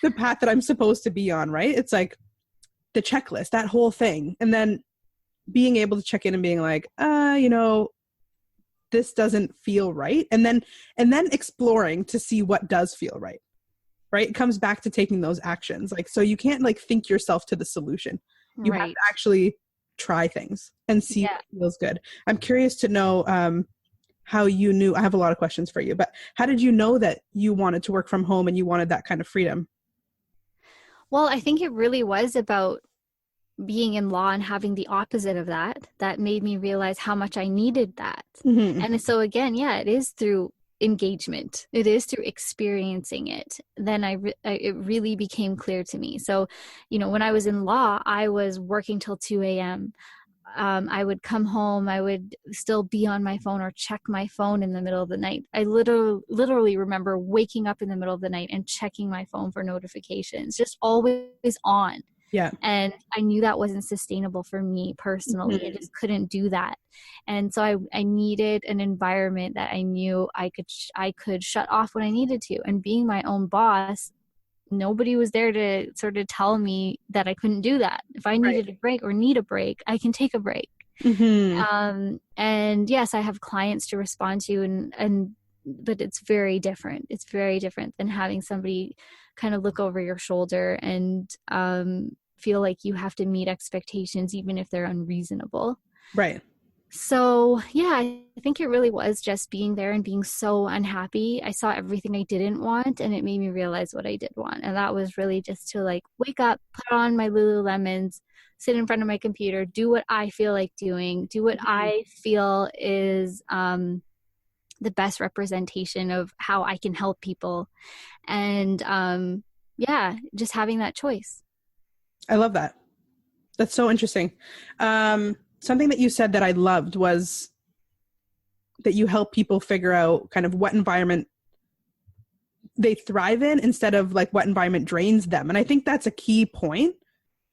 the path that I'm supposed to be on, right? It's like the checklist, that whole thing. And then being able to check in and being like, this doesn't feel right. And then exploring to see what does feel right. Right. It comes back to taking those actions. Like, so you can't think yourself to the solution. You have to actually try things and see what feels good. I'm curious to know, how you knew. I have a lot of questions for you, but how did you know that you wanted to work from home and you wanted that kind of freedom? Well, I think it really was about being in law and having the opposite of that made me realize how much I needed that. And so again, it is through engagement. It is through experiencing it. Then it really became clear to me. So, when I was in law, I was working till 2 a.m. I would come home, I would still be on my phone or check my phone in the middle of the night. I literally remember waking up in the middle of the night and checking my phone for notifications, just always on. Yeah. And I knew that wasn't sustainable for me personally. I just couldn't do that. And so I needed an environment that I knew I could shut off when I needed to. And being my own boss, nobody was there to sort of tell me that I couldn't do that. If I needed a break or need a break, I can take a break. And yes, I have clients to respond to, but it's very different. It's very different than having somebody kind of look over your shoulder and feel like you have to meet expectations, even if they're unreasonable. Right. So I think it really was just being there and being so unhappy. I saw everything I didn't want, and it made me realize what I did want. And that was really just to wake up, put on my Lululemons, sit in front of my computer, do what I feel like doing, do what I feel is the best representation of how I can help people. And just having that choice. I love that. That's so interesting. Something that you said that I loved was that you help people figure out kind of what environment they thrive in instead of what environment drains them. And I think that's a key point,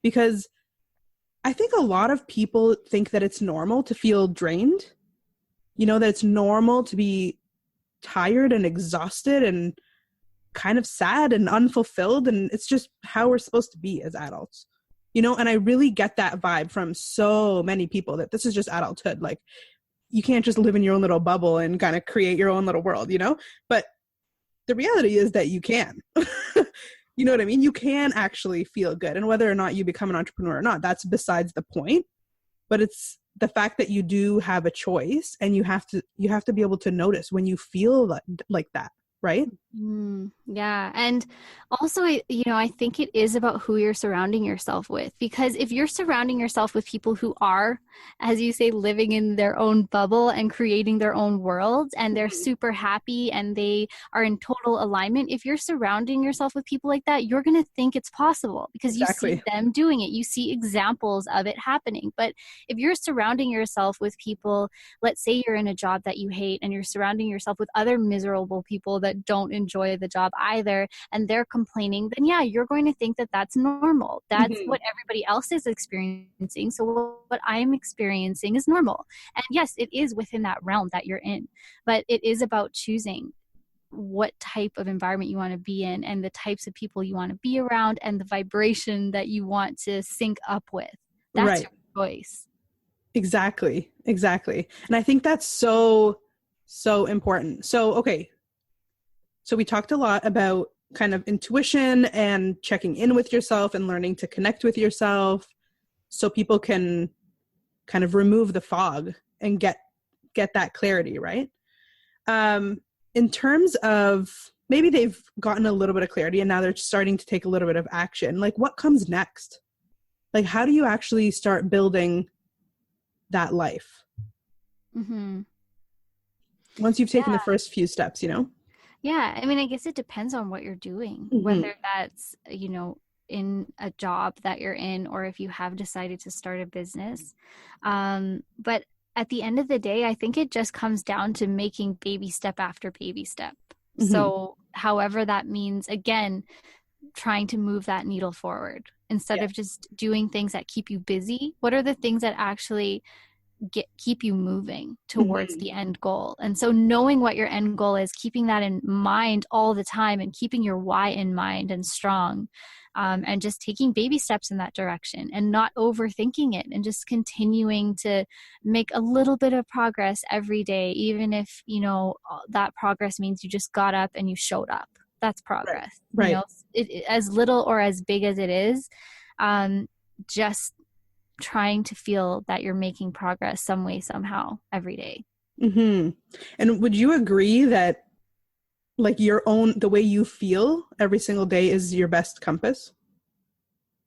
because I think a lot of people think that it's normal to feel drained, that it's normal to be tired and exhausted and kind of sad and unfulfilled. And it's just how we're supposed to be as adults. And I really get that vibe from so many people that this is just adulthood. you can't just live in your own little bubble and kind of create your own little world, you know? But the reality is that you can. You know what I mean? You can actually feel good. And whether or not you become an entrepreneur or not, that's besides the point. But it's the fact that you do have a choice, and you have to be able to notice when you feel like that, right? Yeah. And also, I think it is about who you're surrounding yourself with, because if you're surrounding yourself with people who are, as you say, living in their own bubble and creating their own world, and they're super happy and they are in total alignment, if you're surrounding yourself with people like that, you're going to think it's possible because you see them doing it. You see examples of it happening. But if you're surrounding yourself with people, let's say you're in a job that you hate and you're surrounding yourself with other miserable people that don't enjoy the job either, and they're complaining, then yeah, you're going to think that that's normal. That's what everybody else is experiencing. So what I'm experiencing is normal. And yes, it is within that realm that you're in, but it is about choosing what type of environment you want to be in, and the types of people you want to be around, and the vibration that you want to sync up with. That's your choice. Exactly. And I think that's so important. So, okay. So we talked a lot about kind of intuition and checking in with yourself and learning to connect with yourself so people can kind of remove the fog and get that clarity, right? In terms of maybe they've gotten a little bit of clarity and now they're starting to take a little bit of action, like what comes next? Like, how do you actually start building that life? Once you've taken the first few steps, you know? Yeah, I mean, I guess it depends on what you're doing, whether that's, in a job that you're in, or if you have decided to start a business. But at the end of the day, I think it just comes down to making baby step after baby step. So however that means, again, trying to move that needle forward instead of just doing things that keep you busy. What are the things that actually keep you moving towards the end goal? And so knowing what your end goal is, keeping that in mind all the time, and keeping your why in mind and strong, and just taking baby steps in that direction and not overthinking it, and just continuing to make a little bit of progress every day, even if that progress means you just got up and you showed up. That's progress. Right. As little or as big as it is, just trying to feel that you're making progress some way, somehow, every day. And would you agree that like the way you feel every single day is your best compass?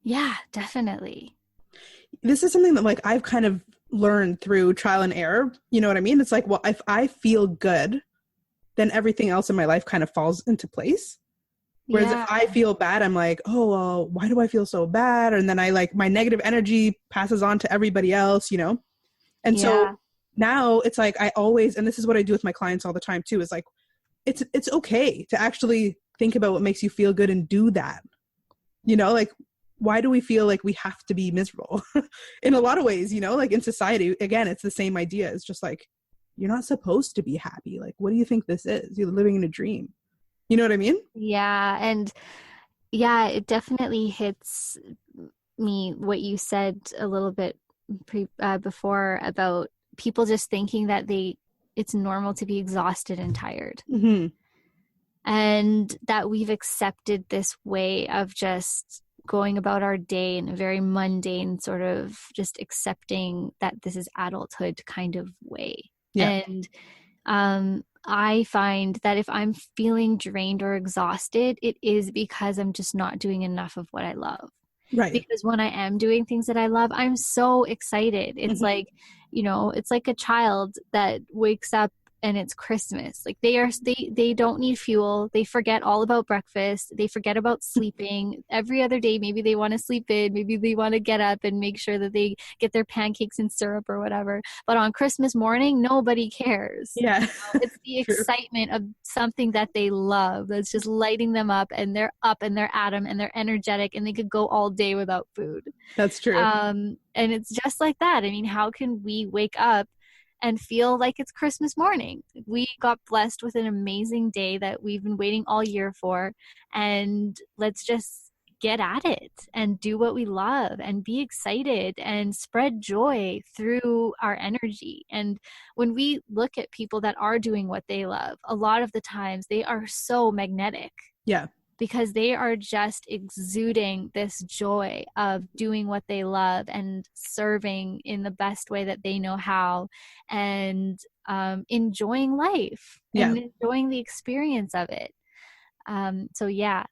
Yeah, definitely. This is something that like I've kind of learned through trial and error. You know what I mean? It's like, well, if I feel good, then everything else in my life kind of falls into place. Whereas if I feel bad, I'm like, oh, well, why do I feel so bad? And then I like my negative energy passes on to everybody else, you know? And so now it's like I always, and this is what I do with my clients all the time too, is like, it's okay to actually think about what makes you feel good and do that. You know, like, why do we feel like we have to be miserable? In a lot of ways, you know, like in society, again, it's the same idea. It's just like, you're not supposed to be happy. Like, what do you think this is? You're living in a dream. You know what I mean? Yeah. And yeah, it definitely hits me what you said a little bit before about people just thinking that it's normal to be exhausted and tired. And that we've accepted this way of just going about our day in a very mundane sort of just accepting that this is adulthood kind of way. And I find that if I'm feeling drained or exhausted, it is because I'm just not doing enough of what I love. Right. Because when I am doing things that I love, I'm so excited. It's like, it's like a child that wakes up and it's Christmas. Like they don't need fuel. They forget all about breakfast. They forget about sleeping. Every other day, maybe they want to sleep in, maybe they want to get up and make sure that they get their pancakes and syrup or whatever. But on Christmas morning, nobody cares. Yeah. It's the excitement of something that they love that's just lighting them up, and they're up and they're at 'em and they're energetic and they could go all day without food. That's true. And it's just like that. I mean, how can we wake up and feel like it's Christmas morning? We got blessed with an amazing day that we've been waiting all year for, and let's just get at it and do what we love and be excited and spread joy through our energy. And when we look at people that are doing what they love, a lot of the times they are so magnetic. Yeah. Because they are just exuding this joy of doing what they love and serving in the best way that they know how, and enjoying life and enjoying the experience of it. So yeah,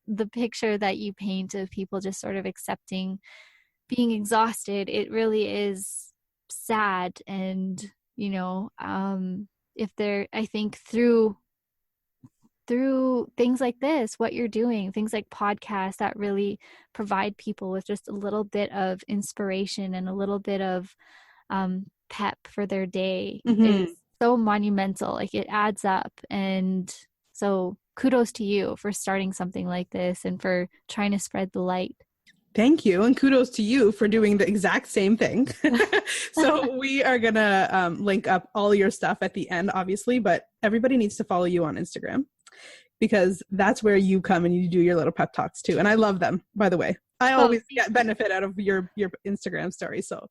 the picture that you paint of people just sort of accepting being exhausted, it really is sad. And, I think through things like this, what you're doing, things like podcasts that really provide people with just a little bit of inspiration and a little bit of pep for their day, is so monumental. Like, it adds up. And so kudos to you for starting something like this and for trying to spread the light. Thank you. And kudos to you for doing the exact same thing. So we are going to link up all your stuff at the end, obviously, but everybody needs to follow you on Instagram, because that's where you come and you do your little pep talks too. And I love them, by the way. I always get benefit out of your Instagram story. So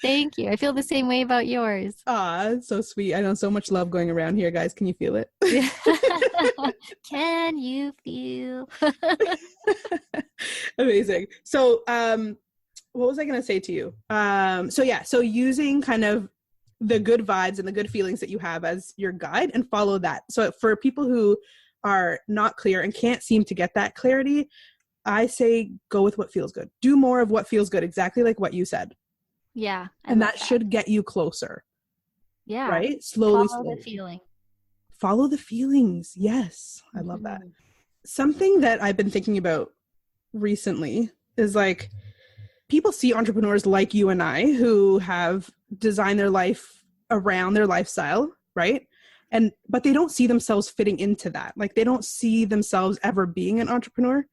thank you. I feel the same way about yours. So sweet. I know so much love going around here, guys. Can you feel it? Can you feel? Amazing. So what was I going to say to you? So using kind of the good vibes and the good feelings that you have as your guide, and follow that. So for people who are not clear and can't seem to get that clarity, I say go with what feels good. Do more of what feels good, exactly like what you said. Yeah. And that should get you closer. Yeah. Right? Slowly. Follow the feeling. Follow the feelings. Yes. I love that. Something that I've been thinking about recently is like, people see entrepreneurs like you and I who have designed their life around their lifestyle, right? But they don't see themselves fitting into that. Like, they don't see themselves ever being an entrepreneur.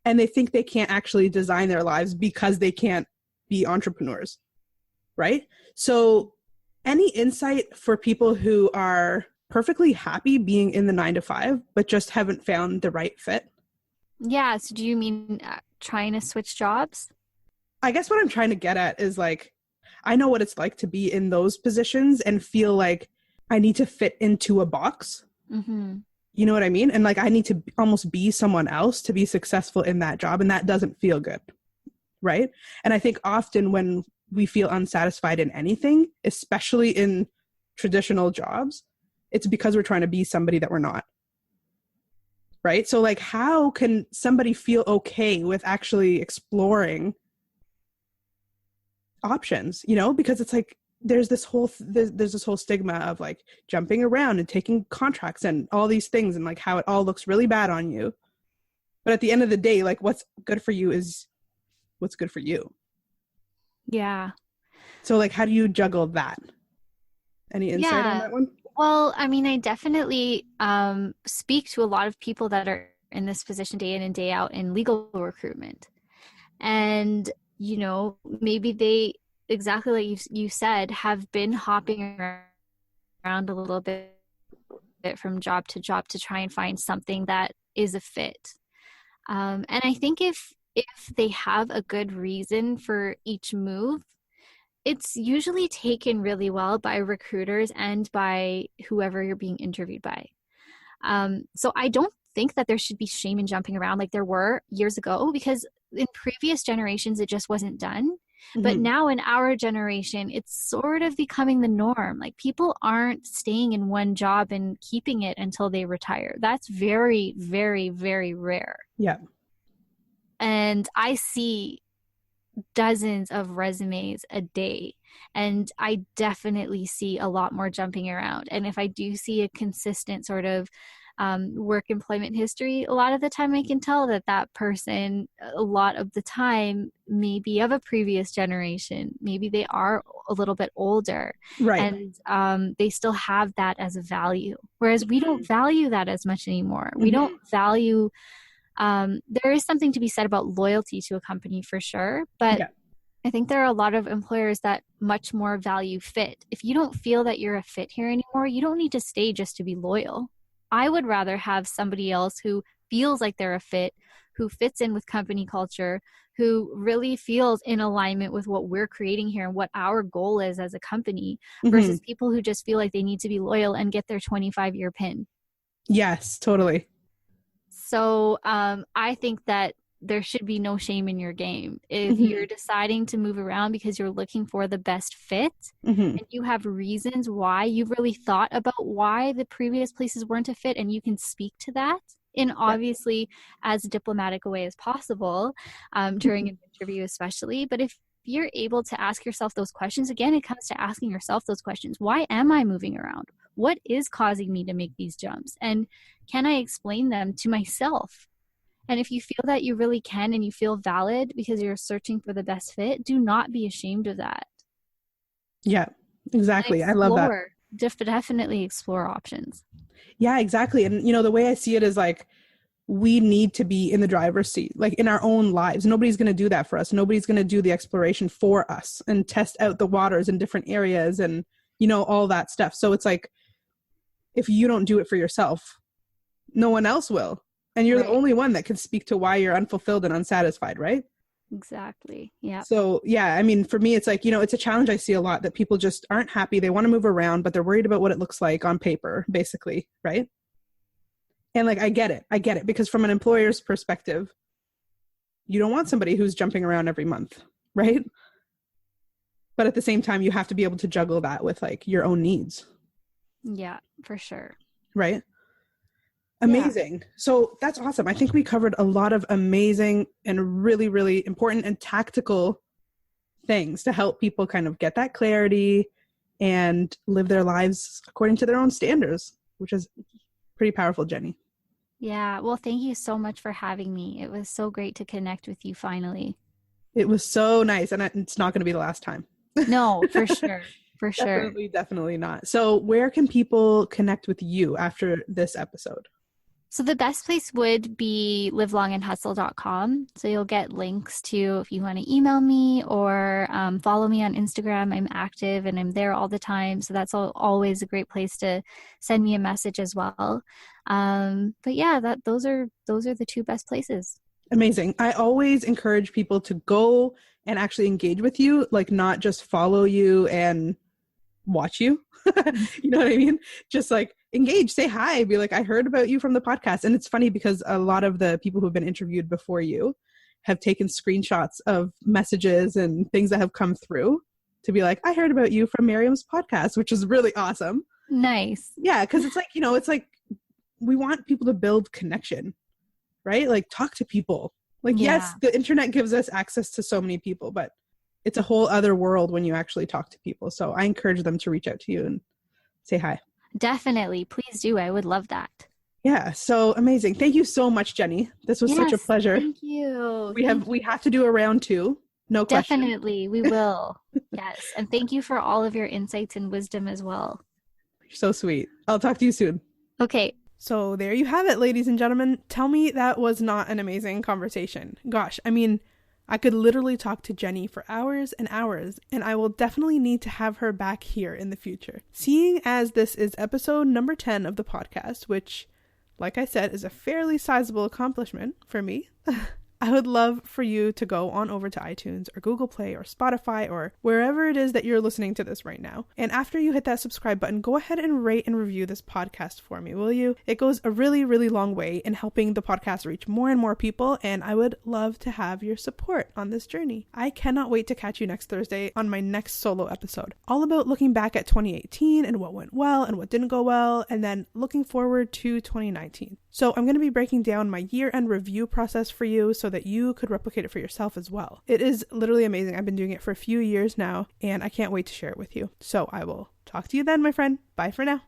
And they think they can't actually design their lives because they can't be entrepreneurs, right? So any insight for people who are perfectly happy being in the 9-to-5, but just haven't found the right fit? Yeah. So do you mean trying to switch jobs? I guess what I'm trying to get at is, like, I know what it's like to be in those positions and feel like I need to fit into a box. Mm-hmm. You know what I mean? And like, I need to almost be someone else to be successful in that job. And that doesn't feel good. Right. And I think often when we feel unsatisfied in anything, especially in traditional jobs, it's because we're trying to be somebody that we're not. Right. So like, how can somebody feel okay with actually exploring options, because it's like, there's this whole stigma of like jumping around and taking contracts and all these things, and like how it all looks really bad on you. But at the end of the day, like, what's good for you is what's good for you. Yeah. So like, how do you juggle that? Any insight on that one? Well, I mean, I definitely speak to a lot of people that are in this position day in and day out in legal recruitment. And, maybe they, exactly like you said, have been hopping around a little bit from job to job to try and find something that is a fit. And I think if they have a good reason for each move, it's usually taken really well by recruiters and by whoever you're being interviewed by. So I don't think that there should be shame in jumping around like there were years ago, because in previous generations, it just wasn't done. Mm-hmm. But now in our generation, it's sort of becoming the norm. Like, people aren't staying in one job and keeping it until they retire. That's very, very, very rare. Yeah. And I see dozens of resumes a day, and I definitely see a lot more jumping around. And if I do see a consistent sort of work employment history, a lot of the time I can tell that person, a lot of the time, may be of a previous generation. Maybe they are a little bit older, right? And they still have that as a value, whereas we don't value that as much anymore. Mm-hmm. We don't value. There is something to be said about loyalty to a company for sure, but I think there are a lot of employers that much more value fit. If you don't feel that you're a fit here anymore, you don't need to stay just to be loyal. I would rather have somebody else who feels like they're a fit, who fits in with company culture, who really feels in alignment with what we're creating here and what our goal is as a company, versus people who just feel like they need to be loyal and get their 25-year pin. Yes, totally. So I think that there should be no shame in your game. If you're deciding to move around because you're looking for the best fit, and you have reasons why, you've really thought about why the previous places weren't a fit, and you can speak to that in obviously as diplomatic a way as possible during an interview especially. But if you're able to ask yourself those questions, again, it comes to asking yourself those questions. Why am I moving around? What is causing me to make these jumps? And can I explain them to myself? And if you feel that you really can and you feel valid because you're searching for the best fit, do not be ashamed of that. Yeah, exactly. I love that. Definitely explore options. Yeah, exactly. And, you know, the way I see it is like, we need to be in the driver's seat, like in our own lives. Nobody's going to do that for us. Nobody's going to do the exploration for us and test out the waters in different areas and, you know, all that stuff. So it's like, if you don't do it for yourself, no one else will. And you're the only one that can speak to why you're unfulfilled and unsatisfied, right? Exactly. Yeah. So, yeah, I mean, for me, it's like, you know, it's a challenge I see a lot that people just aren't happy. They want to move around, but they're worried about what it looks like on paper, basically, right? And like, I get it. Because from an employer's perspective, you don't want somebody who's jumping around every month, right? But at the same time, you have to be able to juggle that with like your own needs. Yeah, for sure. Right? Amazing. Yeah. So that's awesome. I think we covered a lot of amazing and really, really important and tactical things to help people kind of get that clarity and live their lives according to their own standards, which is pretty powerful, Jenny. Yeah. Well, thank you so much for having me. It was so great to connect with you finally. It was so nice. And it's not going to be the last time. No, for sure. For sure. Definitely not. So where can people connect with you after this episode? So the best place would be livelongandhustle.com. So you'll get links to if you want to email me or follow me on Instagram. I'm active and I'm there all the time. So that's always a great place to send me a message as well. But yeah, those are the two best places. Amazing. I always encourage people to go and actually engage with you, like not just follow you and watch you. You know what I mean? Just like engage, say hi, be like, I heard about you from the podcast. And it's funny because a lot of the people who've been interviewed before you have taken screenshots of messages and things that have come through to be like, I heard about you from Miriam's podcast, which is really awesome. Nice. Yeah. Cause it's like, you know, it's like, we want people to build connection, right? Like talk to people. Like, yes, the internet gives us access to so many people, but it's a whole other world when you actually talk to people. So I encourage them to reach out to you and say hi. Definitely. Please do. I would love that. Yeah. So amazing. Thank you so much, Jenny. This was such a pleasure. Thank you. We have to do a round 2. No question. Definitely. We will. Yes. And thank you for all of your insights and wisdom as well. You're so sweet. I'll talk to you soon. Okay. So there you have it, ladies and gentlemen. Tell me that was not an amazing conversation. Gosh, I mean, I could literally talk to Jenny for hours and hours, and I will definitely need to have her back here in the future. Seeing as this is episode number 10 of the podcast, which, like I said, is a fairly sizable accomplishment for me, I would love for you to go on over to iTunes or Google Play or Spotify or wherever it is that you're listening to this right now. And after you hit that subscribe button, go ahead and rate and review this podcast for me, will you? It goes a really, really long way in helping the podcast reach more and more people, and I would love to have your support on this journey. I cannot wait to catch you next Thursday on my next solo episode, all about looking back at 2018 and what went well and what didn't go well, and then looking forward to 2019. So I'm going to be breaking down my year-end review process for you so that you could replicate it for yourself as well. It is literally amazing. I've been doing it for a few years now, and I can't wait to share it with you. So I will talk to you then, my friend. Bye for now.